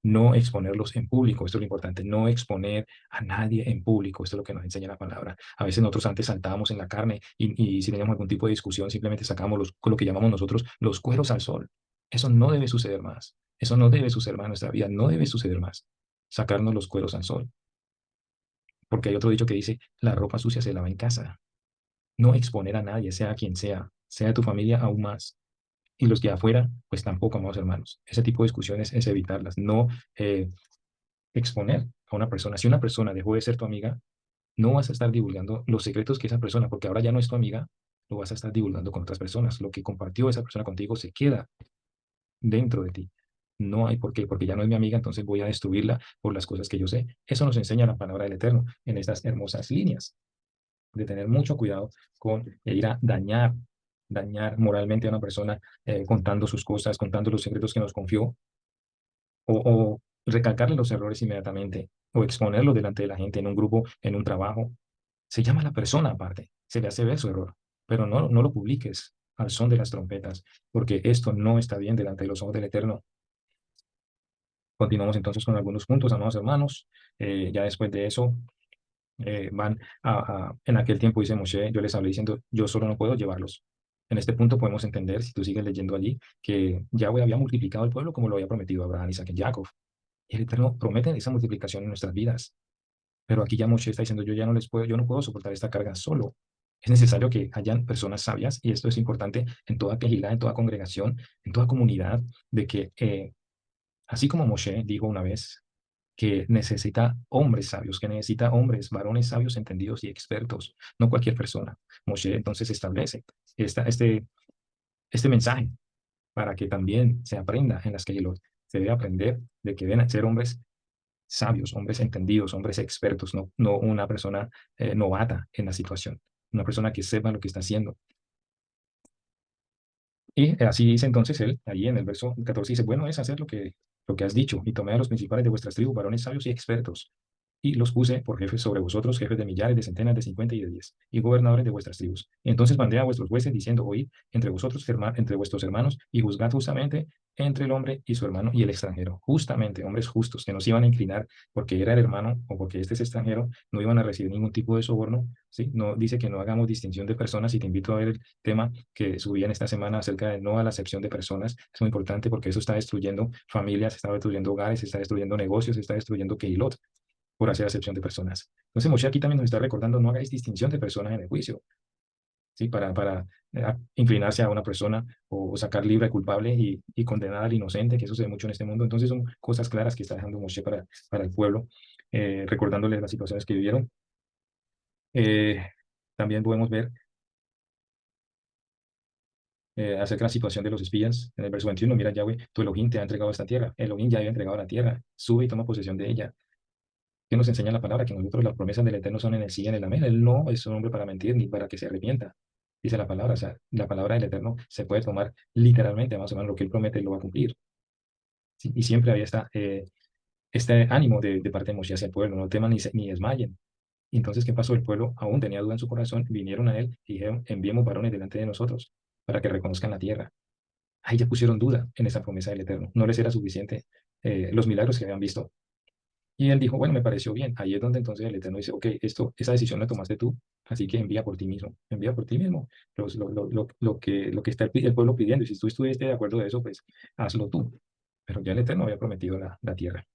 S1: No exponerlos en público, esto es lo importante, no exponer a nadie en público, esto es lo que nos enseña la palabra. A veces nosotros antes saltábamos en la carne y si teníamos algún tipo de discusión, simplemente sacamos lo que llamamos nosotros los cueros al sol. Eso no debe suceder más. Eso no debe suceder más en nuestra vida, no debe suceder más. Sacarnos los cueros al sol. Porque hay otro dicho que dice, la ropa sucia se lava en casa. No exponer a nadie, sea quien sea de tu familia aún más. Y los que afuera, pues tampoco, amados hermanos. Ese tipo de discusiones es evitarlas, no exponer a una persona. Si una persona dejó de ser tu amiga, no vas a estar divulgando los secretos que esa persona, porque ahora ya no es tu amiga, lo vas a estar divulgando con otras personas. Lo que compartió esa persona contigo se queda dentro de ti. No hay por qué, porque ya no es mi amiga, entonces voy a destruirla por las cosas que yo sé. Eso nos enseña la palabra del Eterno en estas hermosas líneas, de tener mucho cuidado con ir a dañar moralmente a una persona contando sus cosas, contando los secretos que nos confió, o recalcarle los errores inmediatamente, o exponerlo delante de la gente en un grupo, en un trabajo. Se llama a la persona aparte, se le hace ver su error, pero no lo publiques al son de las trompetas, porque esto no está bien delante de los ojos del Eterno. Continuamos entonces con algunos puntos, amados hermanos. Ya después de eso, en aquel tiempo dice Moshe, yo les hablé diciendo, yo solo no puedo llevarlos. En este punto podemos entender, si tú sigues leyendo allí, que Yahweh había multiplicado el pueblo como lo había prometido a Abraham, Isaac y Jacob. Y el Eterno promete esa multiplicación en nuestras vidas. Pero aquí ya Moshe está diciendo, yo ya no les puedo, yo no puedo soportar esta carga solo. Es necesario que hayan personas sabias, y esto es importante en toda quejilá, en toda congregación, en toda comunidad, de que así como Moshe dijo una vez, que necesita hombres sabios, que necesita hombres, varones sabios, entendidos y expertos, no cualquier persona. Moshe entonces establece este mensaje para que también se aprenda en las Kehilot. Se debe aprender de que deben ser hombres sabios, hombres entendidos, hombres expertos, no una persona novata en la situación, una persona que sepa lo que está haciendo. Y así dice entonces él, ahí en el verso 14 dice, bueno es hacer lo que has dicho, y tomé a los principales de vuestras tribus, varones sabios y expertos, y los puse por jefes sobre vosotros, jefes de millares, de centenas, de 50 y de 10, y gobernadores de vuestras tribus. Y entonces mandé a vuestros jueces diciendo, oíd entre vosotros, entre vuestros hermanos, y juzgad justamente entre el hombre y su hermano y el extranjero. Justamente, hombres justos, que no se iban a inclinar porque era el hermano o porque este es extranjero, no iban a recibir ningún tipo de soborno, ¿sí? No, dice que no hagamos distinción de personas, y te invito a ver el tema que subí en esta semana acerca de no a la acepción de personas. Es muy importante porque eso está destruyendo familias, está destruyendo hogares, está destruyendo negocios, está destruyendo Kehilot por hacer acepción de personas. Entonces, Moshe aquí también nos está recordando, no hagáis distinción de personas en el juicio, ¿sí? Para inclinarse a una persona o sacar libre al culpable y condenar al inocente, que eso se ve mucho en este mundo. Entonces, son cosas claras que está dejando Moshe para el pueblo, recordándoles las situaciones que vivieron. Eh, También podemos ver acerca de la situación de los espías. En el verso 21, mira, Yahweh, tu Elohim te ha entregado esta tierra. Elohim ya había entregado la tierra. Sube y toma posesión de ella. Que nos enseña la palabra, que nosotros las promesas del Eterno son en el sí y en el amén. Él no es un hombre para mentir ni para que se arrepienta. Dice la palabra, o sea, la palabra del Eterno se puede tomar literalmente, más o menos lo que él promete lo va a cumplir. ¿Sí? Y siempre había este ánimo de parte de Moshe hacia el pueblo, no teman ni desmayen. Y entonces, ¿qué pasó? El pueblo aún tenía duda en su corazón, vinieron a él y dijeron, enviemos varones delante de nosotros para que reconozcan la tierra. Ahí ya pusieron duda en esa promesa del Eterno. No les era suficiente los milagros que habían visto. Y él dijo, bueno, me pareció bien. Ahí es donde entonces el Eterno dice, ok, esa decisión la tomaste tú, así que envía por ti mismo, envía por ti mismo lo que está el pueblo pidiendo. Y si tú estuviste de acuerdo de eso, pues hazlo tú. Pero ya el Eterno había prometido la tierra.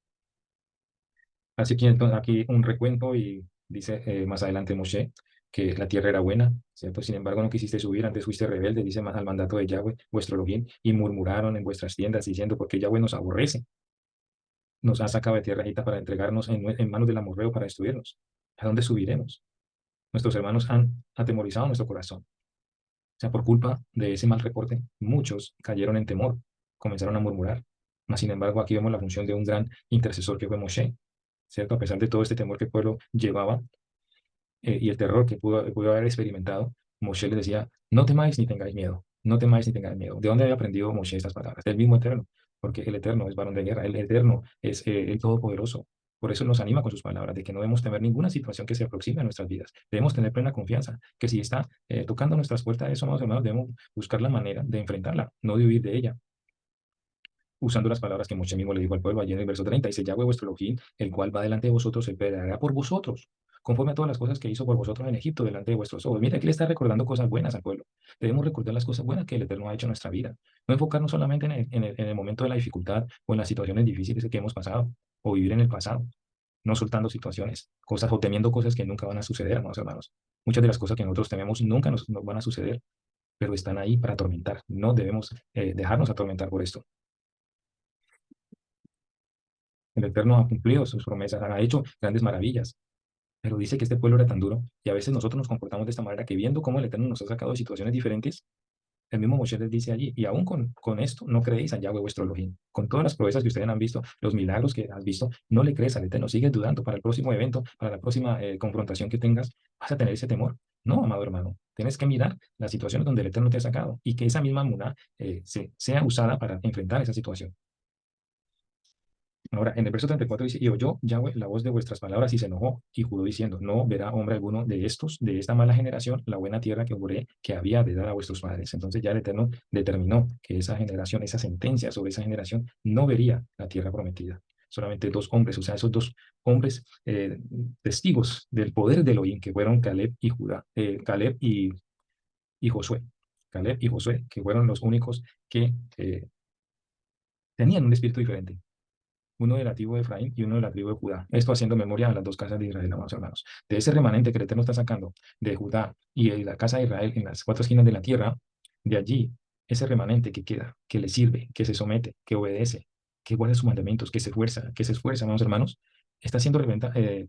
S1: Así que entonces aquí un recuento y dice más adelante Moshe que la tierra era buena, ¿cierto? Sin embargo, no quisiste subir, antes fuiste rebelde, dice más al mandato de Yahweh, vuestro Elohim, y murmuraron en vuestras tiendas diciendo, porque Yahweh nos aborrece, nos ha sacado de tierra agita para entregarnos en manos del amorreo para destruirnos. ¿A dónde subiremos? Nuestros hermanos han atemorizado nuestro corazón. O sea, por culpa de ese mal reporte, muchos cayeron en temor, comenzaron a murmurar. Mas, sin embargo, aquí vemos la función de un gran intercesor que fue Moshe, ¿cierto? A pesar de todo este temor que el pueblo llevaba y el terror que pudo haber experimentado, Moshe les decía, no temáis ni tengáis miedo, no temáis ni tengáis miedo. ¿De dónde había aprendido Moshe estas palabras? Del mismo Eterno, porque el Eterno es varón de guerra, el Eterno es el Todopoderoso. Por eso nos anima con sus palabras, de que no debemos temer ninguna situación que se aproxime a nuestras vidas. Debemos tener plena confianza, que si está tocando nuestras puertas, eso, amados hermanos, debemos buscar la manera de enfrentarla, no de huir de ella, usando las palabras que Moshe mismo le dijo al pueblo allí en el verso 30, dice, Yahweh vuestro Elohim, el cual va delante de vosotros, él peleará por vosotros, conforme a todas las cosas que hizo por vosotros en Egipto delante de vuestros ojos. Mira, aquí le está recordando cosas buenas al pueblo. Debemos recordar las cosas buenas que el Eterno ha hecho en nuestra vida. No enfocarnos solamente en el momento de la dificultad o en las situaciones difíciles que hemos pasado o vivir en el pasado, no soltando situaciones, cosas o temiendo cosas que nunca van a suceder, hermanos, hermanos. Muchas de las cosas que nosotros tememos nunca nos van a suceder, pero están ahí para atormentar. No debemos dejarnos atormentar por esto. El Eterno ha cumplido sus promesas, ha hecho grandes maravillas, pero dice que este pueblo era tan duro y a veces nosotros nos comportamos de esta manera que viendo cómo el Eterno nos ha sacado de situaciones diferentes, el mismo Moshe les dice allí, y aún con esto no creéis a Yahweh vuestro Elohim. Con todas las proezas que ustedes han visto, los milagros que has visto, no le crees al Eterno, sigues dudando para el próximo evento, para la próxima confrontación que tengas, vas a tener ese temor. No, amado hermano, tienes que mirar las situaciones donde el Eterno te ha sacado y que esa misma muná sea usada para enfrentar esa situación. Ahora, en el verso 34 dice, y oyó Yahweh la voz de vuestras palabras y se enojó y juró diciendo, no verá hombre alguno de estos, de esta mala generación, la buena tierra que juré que había de dar a vuestros padres. Entonces ya el Eterno determinó que esa generación, esa sentencia sobre esa generación, no vería la tierra prometida. Solamente dos hombres, o sea, esos dos hombres testigos del poder de Elohim, que fueron Caleb y Judá, y Josué. Caleb y Josué, que fueron los únicos que tenían un espíritu diferente, uno de la tribu de Efraín y uno de la tribu de Judá. Esto haciendo memoria a las dos casas de Israel, amados hermanos. De ese remanente que el Eterno está sacando de Judá y de la casa de Israel en las cuatro esquinas de la tierra, de allí, ese remanente que queda, que le sirve, que se somete, que obedece, que guarda sus mandamientos, que se esfuerza, amados hermanos, está haciendo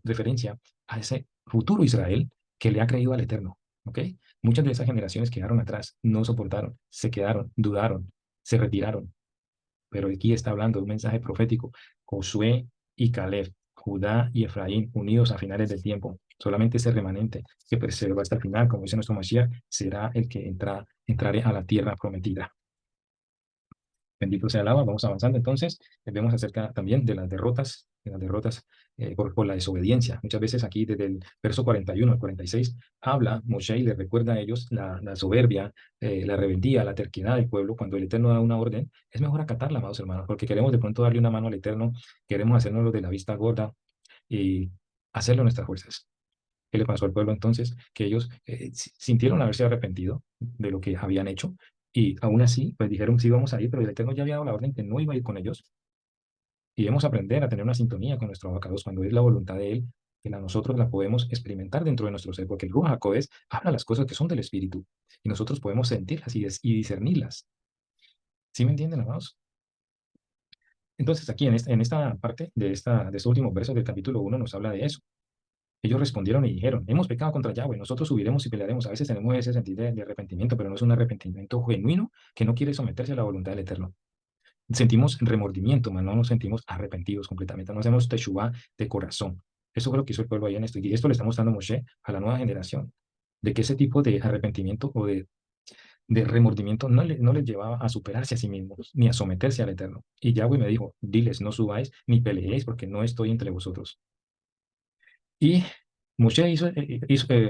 S1: referencia a ese futuro Israel que le ha creído al Eterno. ¿Ok? Muchas de esas generaciones quedaron atrás, no soportaron, se quedaron, dudaron, se retiraron, pero aquí está hablando de un mensaje profético. Josué y Caleb, Judá y Efraín, unidos a finales del tiempo. Solamente ese remanente que perseveró hasta el final, como dice nuestro Mashiach, será el que entraré a la tierra prometida. Bendito sea el agua. Vamos avanzando entonces. Vemos acerca también de las derrotas por la desobediencia. Muchas veces aquí desde el verso 41 al 46 habla Moshe y le recuerda a ellos la soberbia, la rebeldía, la terquedad del pueblo. Cuando el Eterno da una orden, es mejor acatarla, amados hermanos, porque queremos de pronto darle una mano al Eterno, queremos hacernos lo de la vista gorda y hacerlo en nuestras fuerzas. ¿Qué le pasó al pueblo entonces? Que ellos sintieron haberse arrepentido de lo que habían hecho y aún así, pues dijeron, sí, vamos a ir, pero el Eterno ya había dado la orden que no iba a ir con ellos. Y debemos aprender a tener una sintonía con nuestro abacados cuando es la voluntad de Él, que nosotros la podemos experimentar dentro de nuestro ser, porque el Ruach HaKodesh habla las cosas que son del Espíritu y nosotros podemos sentirlas y discernirlas. ¿Sí me entienden, amados? Entonces, aquí en esta parte de estos últimos versos del capítulo 1 nos habla de eso. Ellos respondieron y dijeron, hemos pecado contra Yahweh, nosotros subiremos y pelearemos. A veces tenemos ese sentido de arrepentimiento, pero no es un arrepentimiento genuino que no quiere someterse a la voluntad del Eterno. Sentimos remordimiento, mas no nos sentimos arrepentidos completamente, no hacemos teshuvá de corazón. Eso fue lo que hizo el pueblo allá en esto, y esto le está mostrando Moshe a la nueva generación, de que ese tipo de arrepentimiento o de remordimiento no les llevaba a superarse a sí mismos, ni a someterse al Eterno. Y Yahweh me dijo, diles, no subáis ni peleéis, porque no estoy entre vosotros. Y Moshe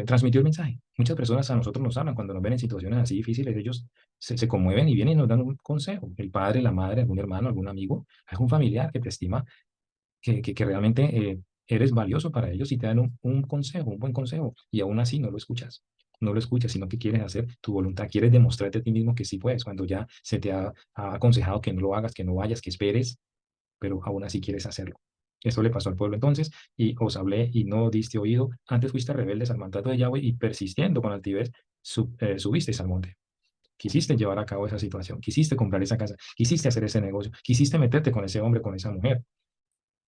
S1: transmitió el mensaje. Muchas personas a nosotros nos hablan cuando nos ven en situaciones así difíciles, ellos se conmueven y vienen y nos dan un consejo. El padre, la madre, algún hermano, algún amigo, algún familiar que te estima, que realmente eres valioso para ellos y te dan un consejo, un buen consejo, y aún así no lo escuchas. No lo escuchas, sino que quieres hacer tu voluntad, quieres demostrarte a ti mismo que sí puedes, cuando ya se te ha aconsejado que no lo hagas, que no vayas, que esperes, pero aún así quieres hacerlo. Eso le pasó al pueblo entonces, y os hablé y no diste oído. Antes fuiste rebeldes al mandato de Yahweh y persistiendo con altivez, subisteis al monte. Quisiste llevar a cabo esa situación, quisiste comprar esa casa, quisiste hacer ese negocio, quisiste meterte con ese hombre, con esa mujer,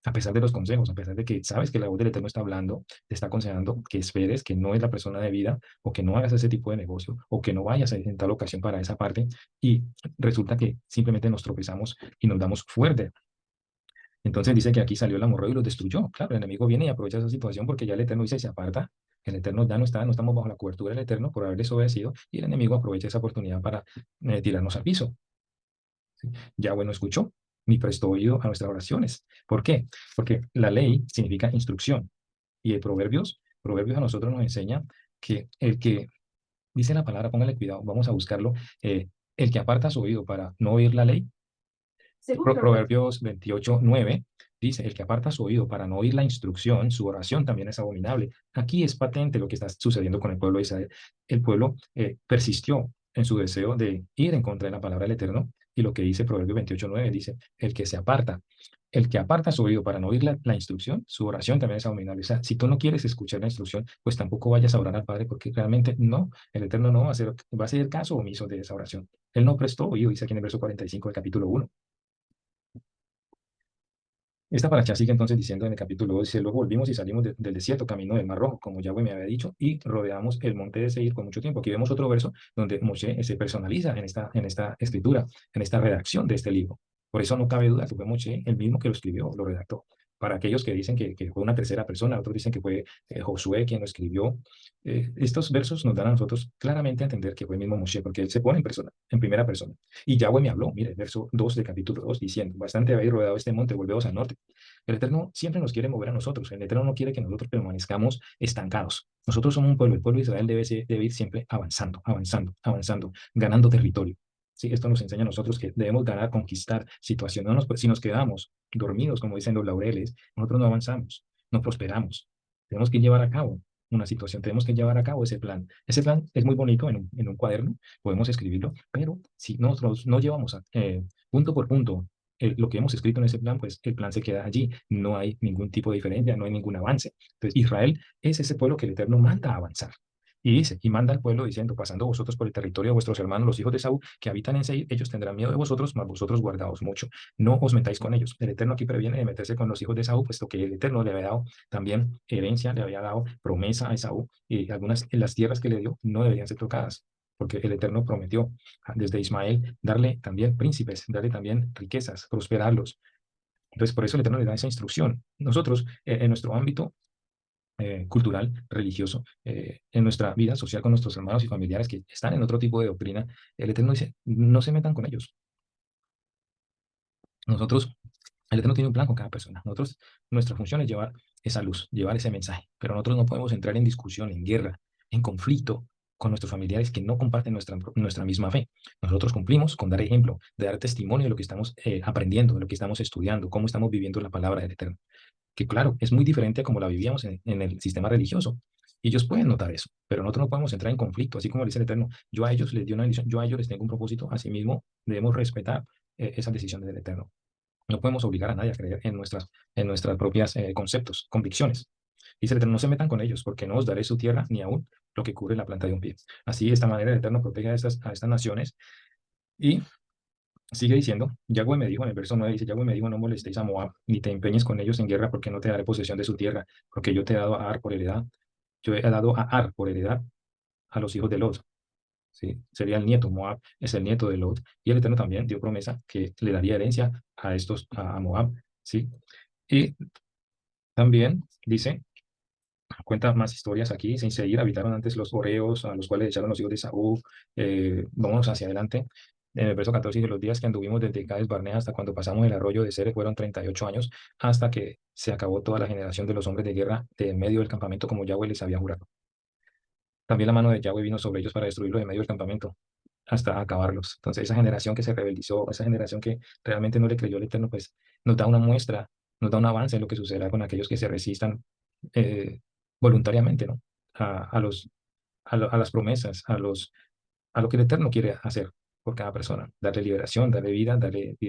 S1: a pesar de los consejos, a pesar de que sabes que la voz del Eterno está hablando, te está aconsejando que esperes, que no es la persona de vida, o que no hagas ese tipo de negocio, o que no vayas en tal ocasión para esa parte, y resulta que simplemente nos tropezamos y nos damos fuerte. Entonces dice que aquí salió el amorreo y los destruyó. Claro, el enemigo viene y aprovecha esa situación porque ya el Eterno dice, se aparta, el Eterno ya no está, no estamos bajo la cobertura del Eterno por haber desobedecido, y el enemigo aprovecha esa oportunidad para tirarnos al piso. ¿Sí? Yahweh no escuchó ni prestó oído a nuestras oraciones. ¿Por qué? Porque la ley significa instrucción, y el Proverbios a nosotros nos enseña que el que dice la palabra, póngale cuidado, vamos a buscarlo, el que aparta su oído para no oír la ley. Proverbios 28:9 dice, el que aparta su oído para no oír la instrucción, su oración también es abominable. Aquí es patente lo que está sucediendo con el pueblo de Israel. El pueblo persistió en su deseo de ir en contra de la palabra del Eterno, y lo que dice Proverbios 28:9 dice, el que aparta su oído para no oír la instrucción, su oración también es abominable. O sea, si tú no quieres escuchar la instrucción, pues tampoco vayas a orar al Padre, porque realmente no, el Eterno no va a hacer caso omiso de esa oración. Él no prestó oído, dice aquí en el verso 45 del capítulo 1. Esta paracha sigue entonces diciendo en el capítulo 2, dice, luego volvimos y salimos del desierto, camino del Mar Rojo, como Yahweh me había dicho, y rodeamos el monte de Seir con mucho tiempo. Aquí vemos otro verso donde Moshe se personaliza en esta escritura, en esta redacción de este libro. Por eso no cabe duda que fue Moshe el mismo que lo escribió, lo redactó. Para aquellos que dicen que fue una tercera persona, otros dicen que fue Josué quien lo escribió, estos versos nos dan a nosotros claramente a entender que fue el mismo Moshe, porque él se pone en persona, en primera persona. Y Yahweh me habló, mire, verso 2 del capítulo 2, diciendo, bastante habéis rodeado este monte, volveos al norte. El Eterno siempre nos quiere mover a nosotros. El Eterno no quiere que nosotros permanezcamos estancados. Nosotros somos un pueblo. El pueblo de Israel debe ir siempre avanzando, avanzando, avanzando, ganando territorio. Sí, esto nos enseña a nosotros que debemos ganar, conquistar situaciones. Si nos quedamos dormidos, como dicen los laureles, nosotros no avanzamos, no prosperamos. Tenemos que llevar a cabo una situación, tenemos que llevar a cabo ese plan. Ese plan es muy bonito en un cuaderno, podemos escribirlo, pero si nosotros no llevamos punto por punto lo que hemos escrito en ese plan, pues el plan se queda allí, no hay ningún tipo de diferencia, no hay ningún avance. Entonces Israel es ese pueblo que el Eterno manda a avanzar. Y dice, y manda al pueblo diciendo, pasando vosotros por el territorio de vuestros hermanos, los hijos de Saúl, que habitan en Seir, ellos tendrán miedo de vosotros, mas vosotros guardaos mucho. No os metáis con ellos. El Eterno aquí previene de meterse con los hijos de Saúl, puesto que el Eterno le había dado también herencia, le había dado promesa a Esaú, y algunas en las tierras que le dio no deberían ser tocadas, porque el Eterno prometió desde Ismael darle también príncipes, darle también riquezas, prosperarlos. Entonces, por eso el Eterno le da esa instrucción. Nosotros, en nuestro ámbito cultural, religioso, en nuestra vida social con nuestros hermanos y familiares que están en otro tipo de doctrina, el Eterno dice, no se metan con ellos. Nosotros, el Eterno tiene un plan con cada persona. Nosotros, nuestra función es llevar esa luz, llevar ese mensaje, pero nosotros no podemos entrar en discusión, en guerra, en conflicto con nuestros familiares que no comparten nuestra misma fe. Nosotros cumplimos con dar ejemplo, de dar testimonio de lo que estamos aprendiendo, de lo que estamos estudiando, cómo estamos viviendo la palabra del Eterno, que claro, es muy diferente a como la vivíamos en el sistema religioso. Y ellos pueden notar eso, pero nosotros no podemos entrar en conflicto, así como dice el Eterno. Yo a ellos les di una decisión, yo a ellos les tengo un propósito, asimismo debemos respetar esas decisiones del Eterno. No podemos obligar a nadie a creer en nuestras propias conceptos, convicciones. Dice el Eterno, no se metan con ellos, porque no os daré su tierra ni aún lo que cubre la planta de un pie. Así, de esta manera, el Eterno protege a estas naciones. Y sigue diciendo, Yahweh me dijo, en el verso 9 dice, Yahweh me dijo, no molestéis a Moab, ni te empeñes con ellos en guerra, porque no te daré posesión de su tierra, porque yo te he dado a Ar por heredad. Yo he dado a Ar por heredad a los hijos de Lot. ¿Sí? Sería el nieto, Moab es el nieto de Lot. Y el Eterno también dio promesa que le daría herencia a Moab. ¿Sí? Y también dice, cuenta más historias aquí, sin seguir, habitaron antes los Oreos, a los cuales echaron los hijos de Saúl. Vámonos hacia adelante. En el verso 14 dice, los días que anduvimos desde Cades Barnea hasta cuando pasamos el arroyo de Cere fueron 38 años, hasta que se acabó toda la generación de los hombres de guerra de en medio del campamento como Yahweh les había jurado. También la mano de Yahweh vino sobre ellos para destruirlos en medio del campamento, hasta acabarlos. Entonces, esa generación que se rebeldizó, esa generación que realmente no le creyó al Eterno, pues nos da una muestra, nos da un avance en lo que sucederá con aquellos que se resistan eh, voluntariamente, ¿no? A los, a las promesas, a lo que el Eterno quiere hacer por cada persona, darle liberación, darle vida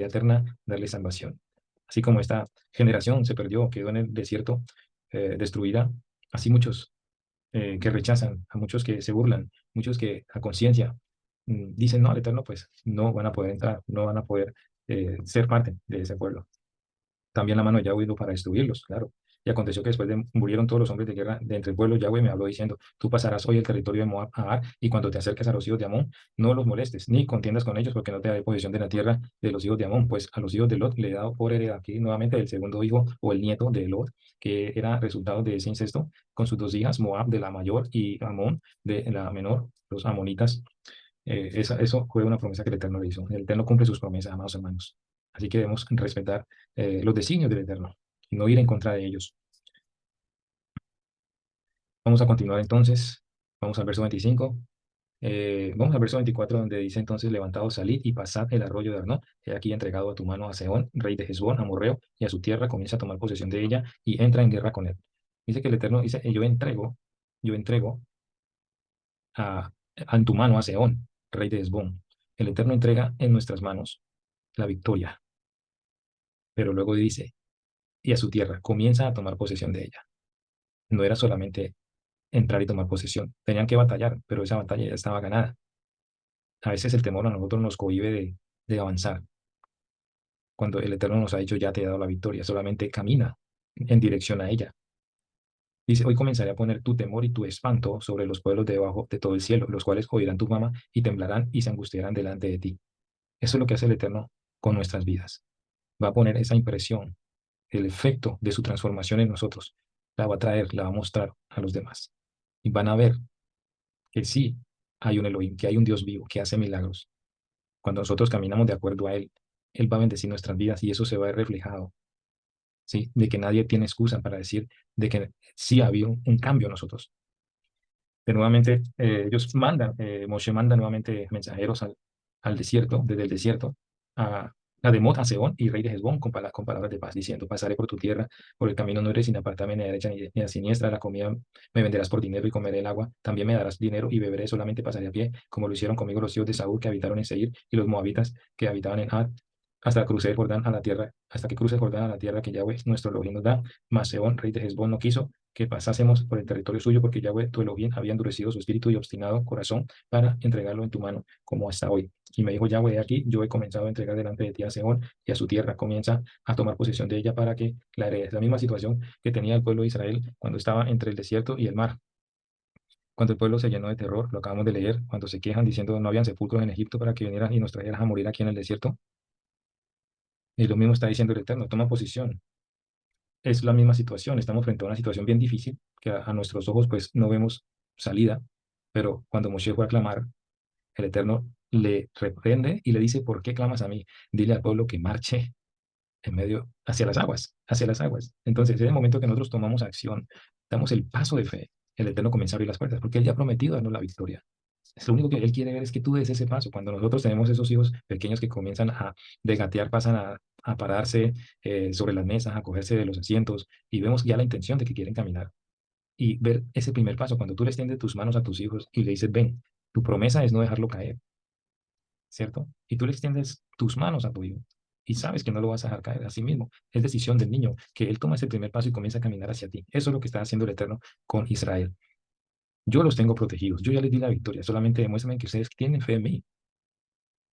S1: eterna, darle salvación. Así como esta generación se perdió, quedó en el desierto destruida, así muchos que rechazan, a muchos que se burlan, muchos que a conciencia dicen no al Eterno, pues no van a poder entrar, no van a poder ser parte de ese pueblo. También la mano de Yahweh vino para destruirlos, claro. Y aconteció que después de murieron todos los hombres de guerra de entre el pueblo, Yahweh me habló diciendo, tú pasarás hoy el territorio de Moab a Ar, y cuando te acerques a los hijos de Amón, no los molestes, ni contiendas con ellos, porque no te daré posesión de la tierra de los hijos de Amón, pues a los hijos de Lot le he dado por heredad aquí nuevamente el segundo hijo o el nieto de Lot, que era resultado de ese incesto, con sus dos hijas, Moab de la mayor y Amón de la menor, los amonitas. Eso fue una promesa que el Eterno le hizo. El Eterno cumple sus promesas, amados hermanos. Así que debemos respetar los designios del Eterno y no ir en contra de ellos. Vamos a continuar entonces. Vamos al verso 25. Vamos al verso 24, donde dice entonces, levantaos, salid y pasad el arroyo de Arnón. He aquí entregado a tu mano a Sehón, rey de Hesbón, amorreo, y a su tierra comienza a tomar posesión de ella y entra en guerra con él. Dice que el Eterno dice, yo entrego en tu mano a Sehón, rey de Hesbón. El Eterno entrega en nuestras manos la victoria, pero luego dice, y a su tierra, comienza a tomar posesión de ella. No era solamente entrar y tomar posesión, tenían que batallar, pero esa batalla ya estaba ganada. A veces el temor a nosotros nos cohíbe de avanzar, cuando el Eterno nos ha dicho, ya te he dado la victoria, solamente camina en dirección a ella. Dice, hoy comenzaré a poner tu temor y tu espanto sobre los pueblos debajo de todo el cielo, los cuales oirán tu fama y temblarán y se angustiarán delante de ti. Eso es lo que hace el Eterno con nuestras vidas. Va a poner esa impresión, el efecto de su transformación en nosotros, la va a traer, la va a mostrar a los demás. Y van a ver que sí hay un Elohim, que hay un Dios vivo, que hace milagros. Cuando nosotros caminamos de acuerdo a Él, Él va a bendecir nuestras vidas y eso se va a ver reflejado, ¿sí? De que nadie tiene excusa para decir de que sí ha habido un cambio en nosotros. De nuevamente, ellos mandan, Moshe manda nuevamente mensajeros al desierto, desde el desierto, a Demot, a Seón y rey de Hezbón, con palabras de paz, diciendo, pasaré por tu tierra, por el camino no iré sin apartarme ni a derecha ni a siniestra, la comida me venderás por dinero y comeré el agua, también me darás dinero y beberé, solamente pasaré a pie, como lo hicieron conmigo los hijos de Saúl que habitaron en Seir y los moabitas que habitaban en Ad, hasta crucé el Jordán a la tierra, hasta que cruce el Jordán a la tierra que Yahweh, nuestro Elohim, nos da. Mas Seón, rey de Hezbón, no quiso que pasásemos por el territorio suyo, porque Yahweh, tu Elohim, había endurecido su espíritu y obstinado corazón para entregarlo en tu mano, como hasta hoy. Y me dijo Yahweh, aquí yo he comenzado a entregar delante de ti a Sehón y a su tierra, comienza a tomar posesión de ella para que la heredes. La misma situación que tenía el pueblo de Israel cuando estaba entre el desierto y el mar. Cuando el pueblo se llenó de terror, lo acabamos de leer, cuando se quejan diciendo no habían sepulcros en Egipto para que vinieran y nos trajeras a morir aquí en el desierto. Y lo mismo está diciendo el Eterno, toma posición. Es la misma situación, estamos frente a una situación bien difícil que a nuestros ojos pues no vemos salida, pero cuando Moshe fue a clamar, el Eterno le reprende y le dice, ¿por qué clamas a mí? Dile al pueblo que marche en medio hacia las aguas, hacia las aguas. Entonces, en el momento que nosotros tomamos acción, damos el paso de fe, el Eterno comienza a abrir las puertas, porque Él ya ha prometido darnos la victoria. Es lo único que Él quiere ver es que tú des ese paso. Cuando nosotros tenemos esos hijos pequeños que comienzan a degatear, pasan a pararse sobre las mesas, a cogerse de los asientos, y vemos ya la intención de que quieren caminar. Y ver ese primer paso, cuando tú le extiendes tus manos a tus hijos y le dices, ven, tu promesa es no dejarlo caer, ¿cierto? Y tú le extiendes tus manos a tu hijo y sabes que no lo vas a dejar caer a sí mismo. Es decisión del niño, que él toma ese primer paso y comienza a caminar hacia ti. Eso es lo que está haciendo el Eterno con Israel. Yo los tengo protegidos, yo ya les di la victoria, solamente demuéstrenme que ustedes tienen fe en mí.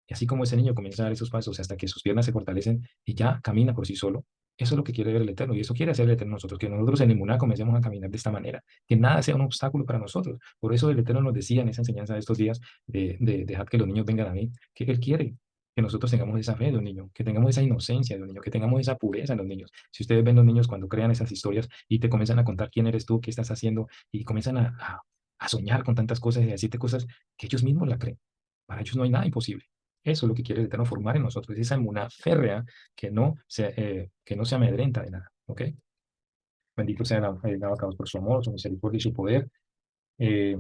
S1: Y así como ese niño comienza a dar esos pasos hasta que sus piernas se fortalecen y ya camina por sí solo, eso es lo que quiere ver el Eterno y eso quiere hacer el Eterno nosotros, que nosotros en Emuná comencemos a caminar de esta manera, que nada sea un obstáculo para nosotros. Por eso el Eterno nos decía en esa enseñanza de estos días de dejar que los niños vengan a mí, que Él quiere que nosotros tengamos esa fe de un niño, que tengamos esa inocencia de un niño, que tengamos esa pureza en los niños. Si ustedes ven los niños cuando crean esas historias y te comienzan a contar quién eres tú, qué estás haciendo y comienzan a soñar con tantas cosas y a decirte cosas que ellos mismos la creen. Para ellos no hay nada imposible. Eso es lo que quiere el Eterno formar en nosotros, esa emuná férrea que no se amedrenta de nada. ¿Ok? Bendito sea el abacados por su amor, su misericordia y su poder. Eh,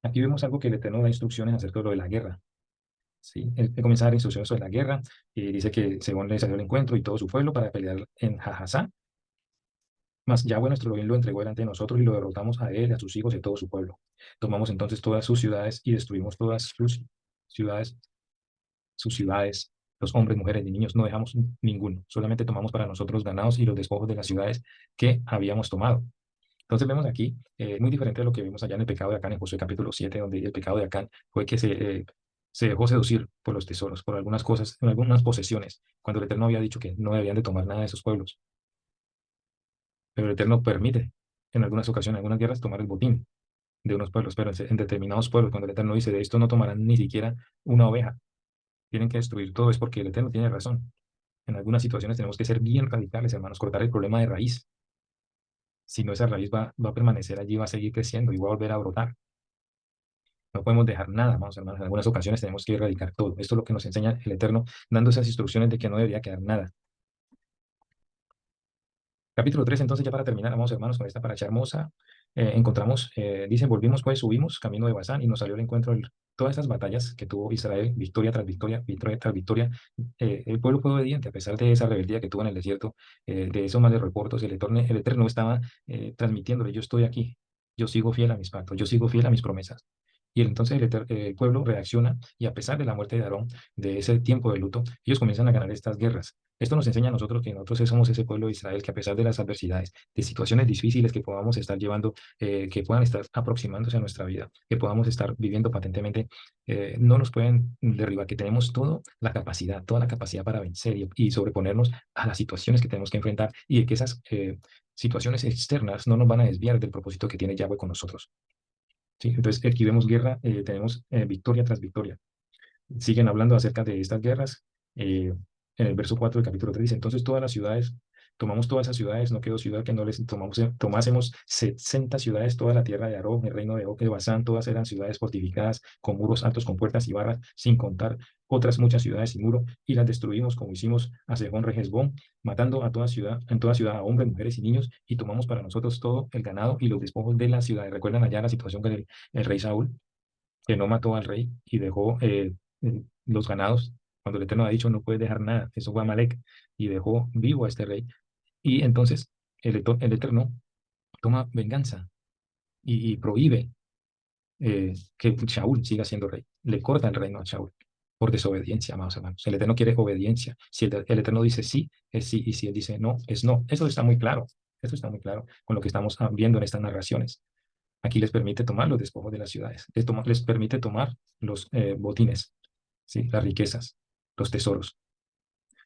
S1: Aquí vemos algo que el Eterno da instrucciones acerca de lo de la guerra. ¿Sí? Él comienza a dar instrucciones sobre la guerra y dice que según le salió el encuentro y todo su pueblo para pelear en Jajasá, mas Yahweh nuestro Elohim lo entregó delante de nosotros y lo derrotamos a él, a sus hijos y a todo su pueblo. Tomamos entonces todas sus ciudades y destruimos todas ciudades, sus ciudades, los hombres, mujeres y niños, no dejamos ninguno, solamente tomamos para nosotros los ganados y los despojos de las ciudades que habíamos tomado. Entonces vemos aquí, muy diferente de lo que vimos allá en el pecado de Acán, en Josué capítulo 7, donde el pecado de Acán fue que se dejó seducir por los tesoros, por algunas cosas, en algunas posesiones, cuando el Eterno había dicho que no debían de tomar nada de esos pueblos. Pero el Eterno permite, en algunas ocasiones, en algunas guerras, tomar el botín de unos pueblos, pero en determinados pueblos, cuando el Eterno dice, de esto no tomarán ni siquiera una oveja, tienen que destruir todo, es porque el Eterno tiene razón. En algunas situaciones tenemos que ser bien radicales, hermanos, cortar el problema de raíz. Si no, esa raíz va a permanecer allí, va a seguir creciendo y va a volver a brotar. No podemos dejar nada, vamos hermanos. En algunas ocasiones tenemos que erradicar todo. Esto es lo que nos enseña el Eterno, dando esas instrucciones de que no debería quedar nada. Capítulo 3 entonces ya para terminar, vamos hermanos, con esta paracha hermosa, encontramos, dice, volvimos pues, subimos camino de Basán y nos salió al encuentro todas estas batallas que tuvo Israel, victoria tras victoria, victoria tras victoria. El pueblo fue obediente a pesar de esa rebeldía que tuvo en el desierto, de esos malos reportos. El Eterno estaba transmitiéndole, yo estoy aquí, yo sigo fiel a mis pactos, yo sigo fiel a mis promesas. Y entonces el pueblo reacciona y a pesar de la muerte de Aarón, de ese tiempo de luto, ellos comienzan a ganar estas guerras. Esto nos enseña a nosotros que nosotros somos ese pueblo de Israel que a pesar de las adversidades, de situaciones difíciles que podamos estar llevando, que puedan estar aproximándose a nuestra vida, que podamos estar viviendo patentemente, no nos pueden derribar, que tenemos toda la capacidad para vencer y sobreponernos a las situaciones que tenemos que enfrentar y de que esas situaciones externas no nos van a desviar del propósito que tiene Yahweh con nosotros. ¿Sí? Entonces, aquí vemos guerra, tenemos victoria tras victoria. Siguen hablando acerca de estas guerras. En el verso 4 del capítulo 3 dice, entonces todas las ciudades, tomamos todas esas ciudades, no quedó ciudad que no les tomásemos 60 ciudades, toda la tierra de Arón, el reino de Og, de Basán, todas eran ciudades fortificadas, con muros altos, con puertas y barras, sin contar otras muchas ciudades sin muro, y las destruimos como hicimos a Sejón, Regesbón, matando a toda ciudad, en toda ciudad a hombres, mujeres y niños, y tomamos para nosotros todo el ganado y los despojos de las ciudades. ¿Recuerdan allá la situación con el rey Saúl, que no mató al rey y dejó los ganados? Cuando el Eterno ha dicho, no puedes dejar nada, eso fue Amalek, y dejó vivo a este rey. Y entonces el Eterno toma venganza y prohíbe que Shaul siga siendo rey. Le corta el reino a Shaul por desobediencia, amados hermanos. El Eterno quiere obediencia. Si el Eterno dice sí, es sí, y si él dice no, es no. Eso está muy claro. Eso está muy claro con lo que estamos viendo en estas narraciones. Aquí les permite tomar los despojos de las ciudades, les permite tomar los botines, ¿sí? Las riquezas, los tesoros.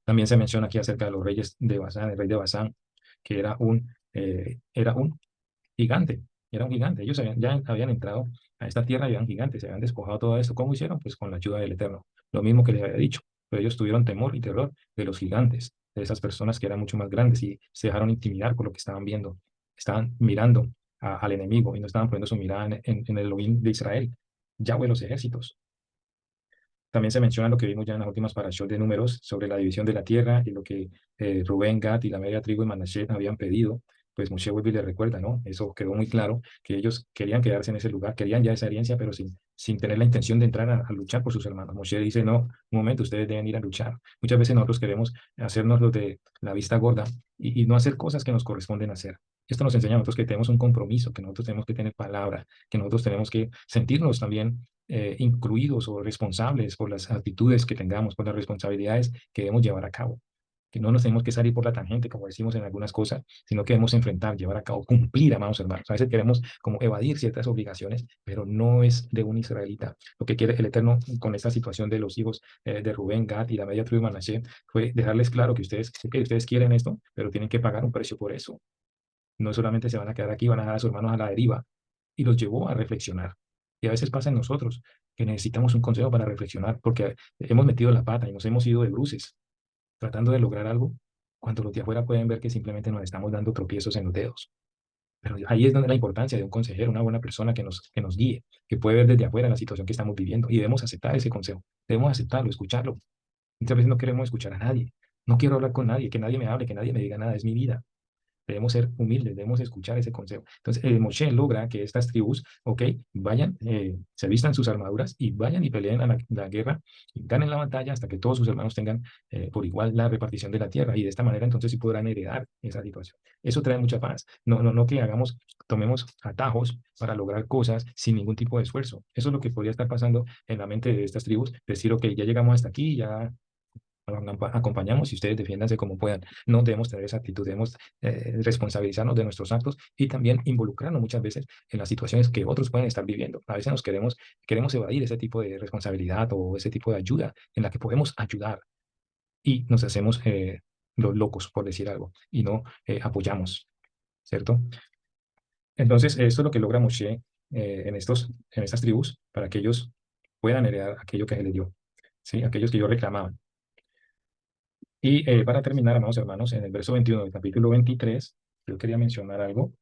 S1: También se menciona aquí acerca de los reyes de Basán, el rey de Basán, que era un gigante, era un gigante. Ellos ya habían entrado a esta tierra y eran gigantes, se habían despojado todo esto. ¿Cómo hicieron? Pues con la ayuda del Eterno. Lo mismo que les había dicho, pero ellos tuvieron temor y terror de los gigantes, de esas personas que eran mucho más grandes y se dejaron intimidar por lo que estaban viendo. Estaban mirando al enemigo y no estaban poniendo su mirada en el Elohim de Israel, Yahweh de los ejércitos. También se menciona lo que vimos ya en las últimas parashot de Números sobre la división de la tierra y lo que Rubén, Gad y la media tribu de Manashet habían pedido. Pues Moshe vuelve y le recuerda, ¿no? Eso quedó muy claro, que ellos querían quedarse en ese lugar, querían ya esa herencia, pero sin tener la intención de entrar a luchar por sus hermanos. Moshe dice, no, un momento, ustedes deben ir a luchar. Muchas veces nosotros queremos hacernos los de la vista gorda y no hacer cosas que nos corresponden hacer. Esto nos enseña a nosotros que tenemos un compromiso, que nosotros tenemos que tener palabra, que nosotros tenemos que sentirnos también incluidos o responsables por las actitudes que tengamos, por las responsabilidades que debemos llevar a cabo. Que no nos tenemos que salir por la tangente, como decimos en algunas cosas, sino que debemos enfrentar, llevar a cabo, cumplir, amados hermanos. A veces queremos como evadir ciertas obligaciones, pero no es de un israelita. Lo que quiere el Eterno con esta situación de los hijos de Rubén, Gad y la media tribu de Manashe fue dejarles claro que ustedes quieren esto, pero tienen que pagar un precio por eso. No solamente se van a quedar aquí, van a dejar a sus hermanos a la deriva. Y los llevó a reflexionar. Y a veces pasa en nosotros que necesitamos un consejo para reflexionar porque hemos metido la pata y nos hemos ido de bruces tratando de lograr algo cuando los de afuera pueden ver que simplemente nos estamos dando tropiezos en los dedos. Pero ahí es donde la importancia de un consejero, una buena persona que nos guíe, que puede ver desde afuera la situación que estamos viviendo y debemos aceptar ese consejo, debemos aceptarlo, escucharlo. Muchas veces no queremos escuchar a nadie, no quiero hablar con nadie, que nadie me hable, que nadie me diga nada, es mi vida. Debemos ser humildes, debemos escuchar ese consejo. Entonces, Moshe logra que estas tribus, ok, vayan, se vistan sus armaduras y vayan y peleen a la guerra y ganen la batalla hasta que todos sus hermanos tengan por igual la repartición de la tierra. Y de esta manera, entonces, sí podrán heredar esa situación. Eso trae mucha paz. No que hagamos, tomemos atajos para lograr cosas sin ningún tipo de esfuerzo. Eso es lo que podría estar pasando en la mente de estas tribus. Decir, ok, ya llegamos hasta aquí, ya acompañamos y ustedes defiéndanse como puedan. No debemos tener esa actitud, debemos responsabilizarnos de nuestros actos y también involucrarnos muchas veces en las situaciones que otros pueden estar viviendo. A veces queremos evadir ese tipo de responsabilidad o ese tipo de ayuda en la que podemos ayudar y nos hacemos los locos, por decir algo, y no apoyamos, ¿cierto? Entonces, esto es lo que logra Moshe en estas tribus para que ellos puedan heredar aquello que se les dio, ¿sí? Aquellos que ellos reclamaban. Y para terminar, amados hermanos, en el verso 21 del capítulo 23, yo quería mencionar algo.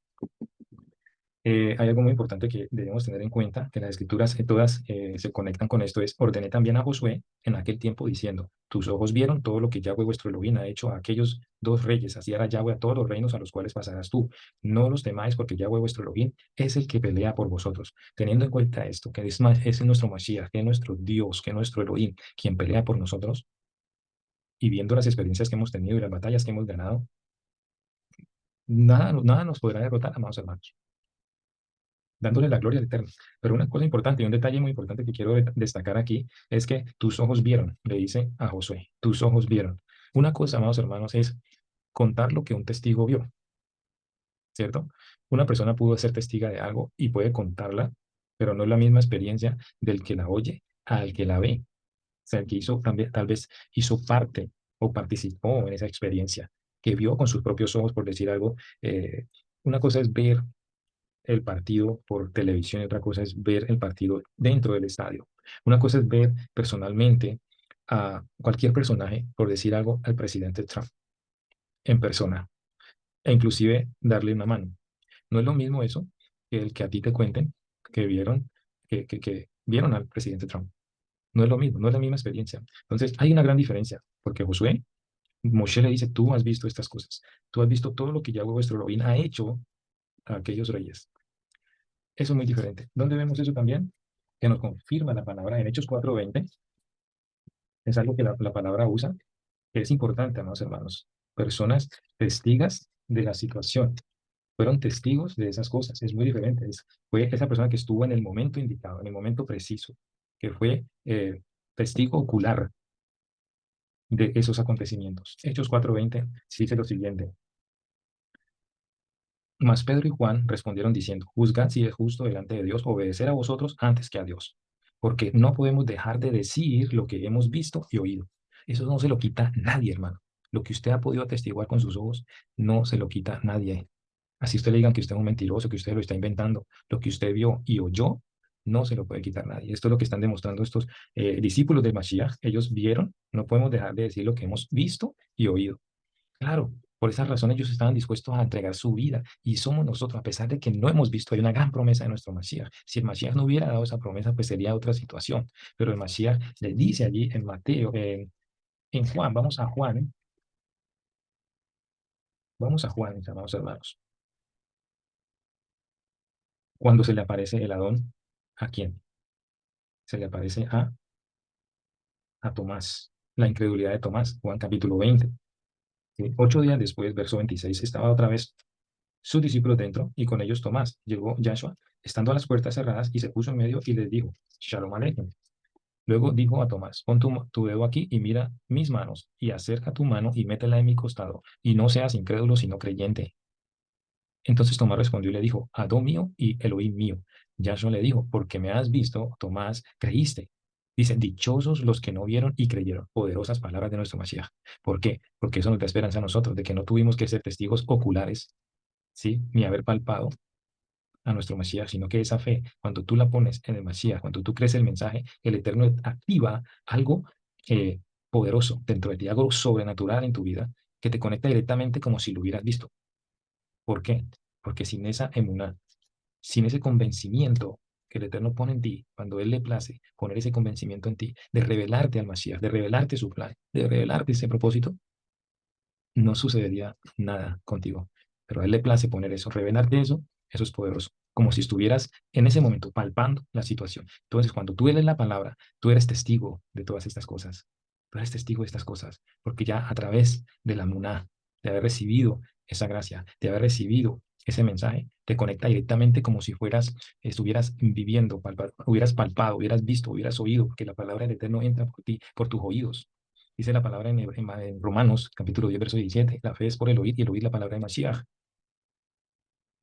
S1: Hay algo muy importante que debemos tener en cuenta, que las escrituras todas se conectan con esto, es ordené también a Josué en aquel tiempo diciendo, tus ojos vieron todo lo que Yahweh vuestro Elohim ha hecho a aquellos dos reyes, así hará Yahweh a todos los reinos a los cuales pasarás tú. No los temáis porque Yahweh vuestro Elohim es el que pelea por vosotros. Teniendo en cuenta esto, que es nuestro Mashiach, que es nuestro Dios, que es nuestro Elohim, quien pelea por nosotros, y viendo las experiencias que hemos tenido y las batallas que hemos ganado, nada nos podrá derrotar, amados hermanos, dándole la gloria al Eterno. Pero una cosa importante y un detalle muy importante que quiero destacar aquí es que tus ojos vieron, le dice a Josué, tus ojos vieron. Una cosa, amados hermanos, es contar lo que un testigo vio, ¿cierto? Una persona pudo ser testiga de algo y puede contarla, pero no es la misma experiencia del que la oye al que la ve. O sea, el que hizo, también, tal vez hizo parte o participó en esa experiencia, que vio con sus propios ojos, por decir algo. Una cosa es ver el partido por televisión y otra cosa es ver el partido dentro del estadio. Una cosa es ver personalmente a cualquier personaje, por decir algo, al presidente Trump en persona e inclusive darle una mano. No es lo mismo eso que el que a ti te cuenten que vieron, que vieron al presidente Trump. No es lo mismo, no es la misma experiencia. Entonces, hay una gran diferencia, porque Josué, Moshe le dice, tú has visto estas cosas, tú has visto todo lo que Yahweh vuestro Elohim ha hecho a aquellos reyes. Eso es muy diferente. ¿Dónde vemos eso también? Que nos confirma la palabra en Hechos 4:20. Es algo que la palabra usa, que es importante, amados hermanos. Personas testigas de la situación. Fueron testigos de esas cosas. Es muy diferente. Fue esa persona que estuvo en el momento indicado, en el momento preciso, que fue testigo ocular de esos acontecimientos. Hechos 4:20 dice lo siguiente. Mas Pedro y Juan respondieron diciendo, juzgad si es justo delante de Dios obedecer a vosotros antes que a Dios, porque no podemos dejar de decir lo que hemos visto y oído. Eso no se lo quita nadie, hermano. Lo que usted ha podido atestiguar con sus ojos, no se lo quita nadie. Así usted le digan que usted es un mentiroso, que usted lo está inventando. Lo que usted vio y oyó, no se lo puede quitar nadie. Esto es lo que están demostrando estos discípulos del Mashiach. Ellos vieron, no podemos dejar de decir lo que hemos visto y oído. Claro, por esa razón ellos estaban dispuestos a entregar su vida y somos nosotros, a pesar de que no hemos visto, hay una gran promesa de nuestro Mashiach. Si el Mashiach no hubiera dado esa promesa, pues sería otra situación. Pero el Mashiach le dice allí en Mateo, en Juan, vamos a Juan, mis amados hermanos. Cuando se le aparece el Adón, ¿a quién? Se le aparece a Tomás, la incredulidad de Tomás, Juan capítulo 20. ¿Sí? 8 días después, verso 26, estaba otra vez sus discípulos dentro, y con ellos Tomás. Llegó Yahshua, estando a las puertas cerradas, y se puso en medio y les dijo, Shalom Aleichem. Luego dijo a Tomás, pon tu dedo aquí y mira mis manos, y acerca tu mano y métela en mi costado, y no seas incrédulo, sino creyente. Entonces Tomás respondió y le dijo, Adón mío y Elohim mío. Yahshua le dijo, porque me has visto, Tomás, creíste. Dice, dichosos los que no vieron y creyeron. Poderosas palabras de nuestro Mashiach. ¿Por qué? Porque eso nos da esperanza a nosotros, de que no tuvimos que ser testigos oculares, ¿sí? Ni haber palpado a nuestro Mashiach, sino que esa fe, cuando tú la pones en el Mashiach, cuando tú crees el mensaje, el Eterno activa algo eh, poderoso dentro de ti, algo sobrenatural en tu vida, que te conecta directamente como si lo hubieras visto. ¿Por qué? porque sin esa emuná, sin ese convencimiento que el Eterno pone en ti, cuando Él le place poner ese convencimiento en ti, de revelarte al Mashiach, de revelarte su plan, de revelarte ese propósito, no sucedería nada contigo. Pero a Él le place poner eso, revelarte eso, eso es poderoso. Como si estuvieras en ese momento palpando la situación. Entonces, cuando tú lees la palabra, tú eres testigo de todas estas cosas. Tú eres testigo de estas cosas, porque ya a través de la muná, de haber recibido esa gracia, de haber recibido ese mensaje, te conecta directamente como si estuvieras viviendo, hubieras palpado, hubieras visto, hubieras oído, porque la palabra del Eterno entra por ti, por tus oídos. Dice la palabra en Romanos, capítulo 10 verso 17, la fe es por el oír y el oír la palabra de Mashiach.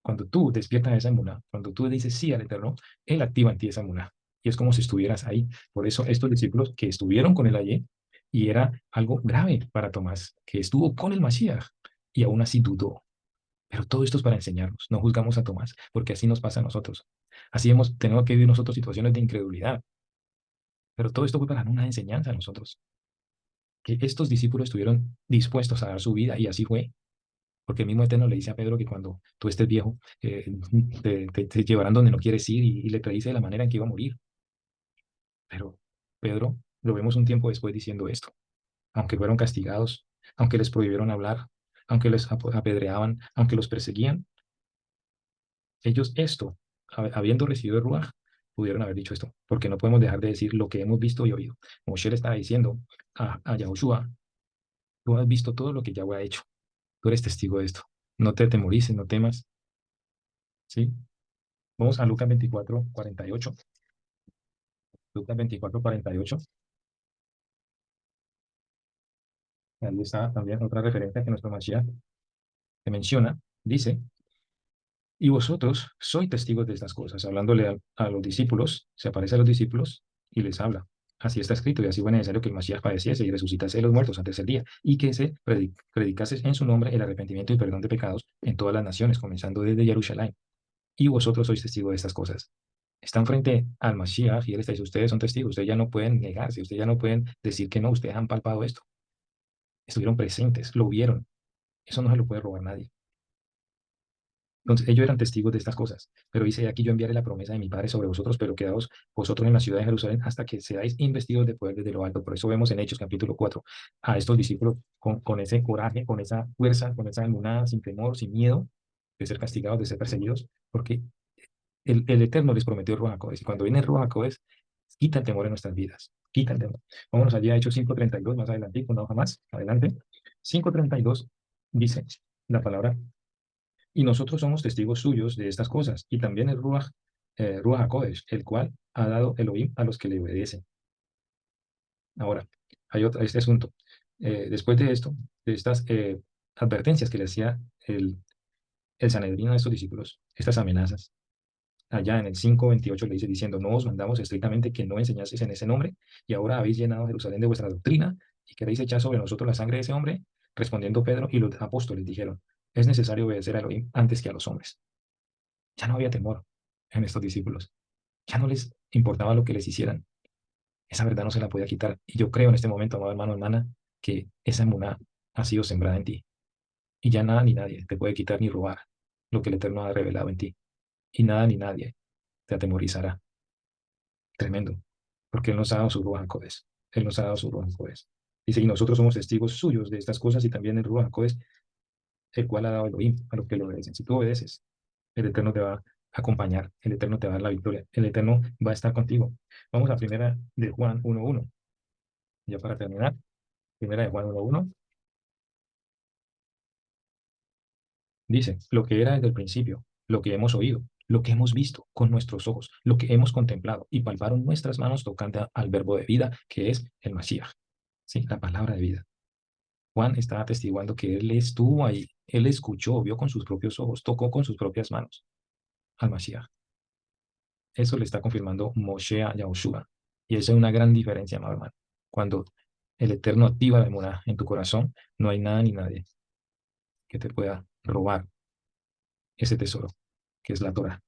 S1: Cuando tú despiertas esa emuná, cuando tú dices sí al Eterno, Él activa en ti esa emuná. Y es como si estuvieras ahí. Por eso estos discípulos que estuvieron con él allí, y era algo grave para Tomás, que estuvo con el Mashiach y aún así dudó. Pero todo esto es para enseñarnos. No juzgamos a Tomás, porque así nos pasa a nosotros. Así hemos tenido que vivir nosotros situaciones de incredulidad. Pero todo esto fue para una enseñanza a nosotros. Que estos discípulos estuvieron dispuestos a dar su vida y así fue. Porque el mismo Eterno le dice a Pedro que cuando tú estés viejo, te llevarán donde no quieres ir y le predice de la manera en que iba a morir. Pero Pedro lo vemos un tiempo después diciendo esto. Aunque fueron castigados, aunque les prohibieron hablar, aunque les apedreaban, aunque los perseguían, ellos esto, habiendo recibido el Ruaj, pudieron haber dicho esto, porque no podemos dejar de decir lo que hemos visto y oído. Moshe le estaba diciendo a Yahushua, tú has visto todo lo que Yahweh ha hecho, tú eres testigo de esto, no te atemorices, no temas, ¿sí? Vamos a Lucas 24:48. Lucas 24:48. Ahí está también otra referencia que nuestro Mashiach te menciona. Dice, y vosotros sois testigos de estas cosas. Hablándole a los discípulos, se aparece a los discípulos y les habla. Así está escrito, y así fue necesario que el Mashiach padeciese y resucitase de los muertos antes del día, y que se predicase en su nombre el arrepentimiento y perdón de pecados en todas las naciones, comenzando desde Jerusalén. Y vosotros sois testigos de estas cosas. Están frente al Mashiach y él está dice, ustedes son testigos, ustedes ya no pueden negarse, ustedes ya no pueden decir que no, ustedes han palpado esto. Estuvieron presentes, lo vieron. Eso no se lo puede robar nadie. Entonces, ellos eran testigos de estas cosas. Pero dice, aquí yo enviaré la promesa de mi Padre sobre vosotros, pero quedaos vosotros en la ciudad de Jerusalén hasta que seáis investidos de poder desde lo alto. Por eso vemos en Hechos capítulo 4 a estos discípulos con ese coraje, con esa fuerza, con esa emuná, sin temor, sin miedo de ser castigados, de ser perseguidos, porque el Eterno les prometió el Ruach HaKodesh. Y cuando viene el Ruach HaKodesh, quita el temor en nuestras vidas. Quita el temor. Vámonos allí a Hechos 5:32, más adelante, no jamás, adelante. 5:32 dice la palabra, y nosotros somos testigos suyos de estas cosas, y también el Ruach HaKodesh, el cual ha dado Elohim a los que le obedecen. Ahora, hay este asunto. Después de esto, de estas advertencias que le hacía el Sanedrín a estos discípulos, estas amenazas, allá en el 5:28 le dice diciendo, no os mandamos estrictamente que no enseñaseis en ese nombre, y ahora habéis llenado Jerusalén de vuestra doctrina, y queréis echar sobre nosotros la sangre de ese hombre. Respondiendo Pedro y los apóstoles dijeron, es necesario obedecer a Elohim antes que a los hombres. Ya no había temor en estos discípulos, ya no les importaba lo que les hicieran, esa verdad no se la podía quitar. Y yo creo en este momento, amado hermano, hermana, que esa emuná ha sido sembrada en ti, y ya nada ni nadie te puede quitar ni robar lo que el Eterno ha revelado en ti, y nada ni nadie te atemorizará. Tremendo, porque Él nos ha dado su Ruach HaKodesh. Él nos ha dado su Ruach HaKodesh. Dice, y nosotros somos testigos suyos de estas cosas y también el Ruach HaKodesh, el cual ha dado Elohim a los que lo obedecen. Si tú obedeces, el Eterno te va a acompañar, el Eterno te va a dar la victoria, el Eterno va a estar contigo. Vamos a primera de Juan 1:1, ya para terminar. Primera de Juan 1:1 dice, lo que era desde el principio, lo que hemos oído, lo que hemos visto con nuestros ojos, lo que hemos contemplado y palparon nuestras manos tocante al verbo de vida, que es el Mashiach, ¿sí? La palabra de vida. Juan estaba atestiguando que él estuvo ahí, él escuchó, vio con sus propios ojos, tocó con sus propias manos al Mashiach. Eso le está confirmando Moshe a Yahushua. Y esa es una gran diferencia, amado hermano. Cuando el Eterno activa la emuná en tu corazón, no hay nada ni nadie que te pueda robar ese tesoro, que es la Torah.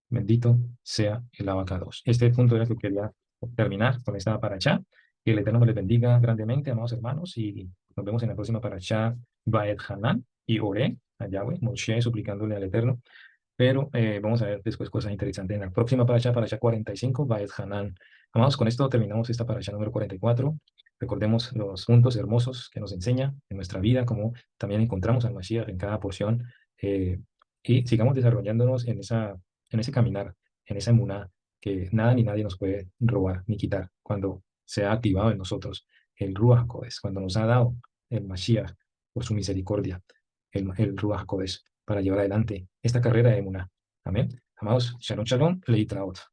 S1: Bendito sea el abacados. Este punto era que quería terminar con esta paracha. Que el Eterno me les bendiga grandemente, amados hermanos, y nos vemos en la próxima paracha, Baet Hanan y Oré. a Yahweh, Moshe suplicándole al Eterno. Pero vamos a ver después cosas interesantes. En la próxima parasha 45, Baet Hanan. Amados, con esto terminamos esta parasha número 44. Recordemos los puntos hermosos que nos enseña en nuestra vida, como también encontramos al Mashiach en cada porción, eh, y sigamos desarrollándonos en ese caminar, en esa emuná, que nada ni nadie nos puede robar ni quitar cuando se ha activado en nosotros el Ruach HaKodesh, cuando nos ha dado el Mashiach por su misericordia, el Ruach HaKodesh para llevar adelante esta carrera de Emuná. Amén. Amados, Shalom, Shalom, Leitraot.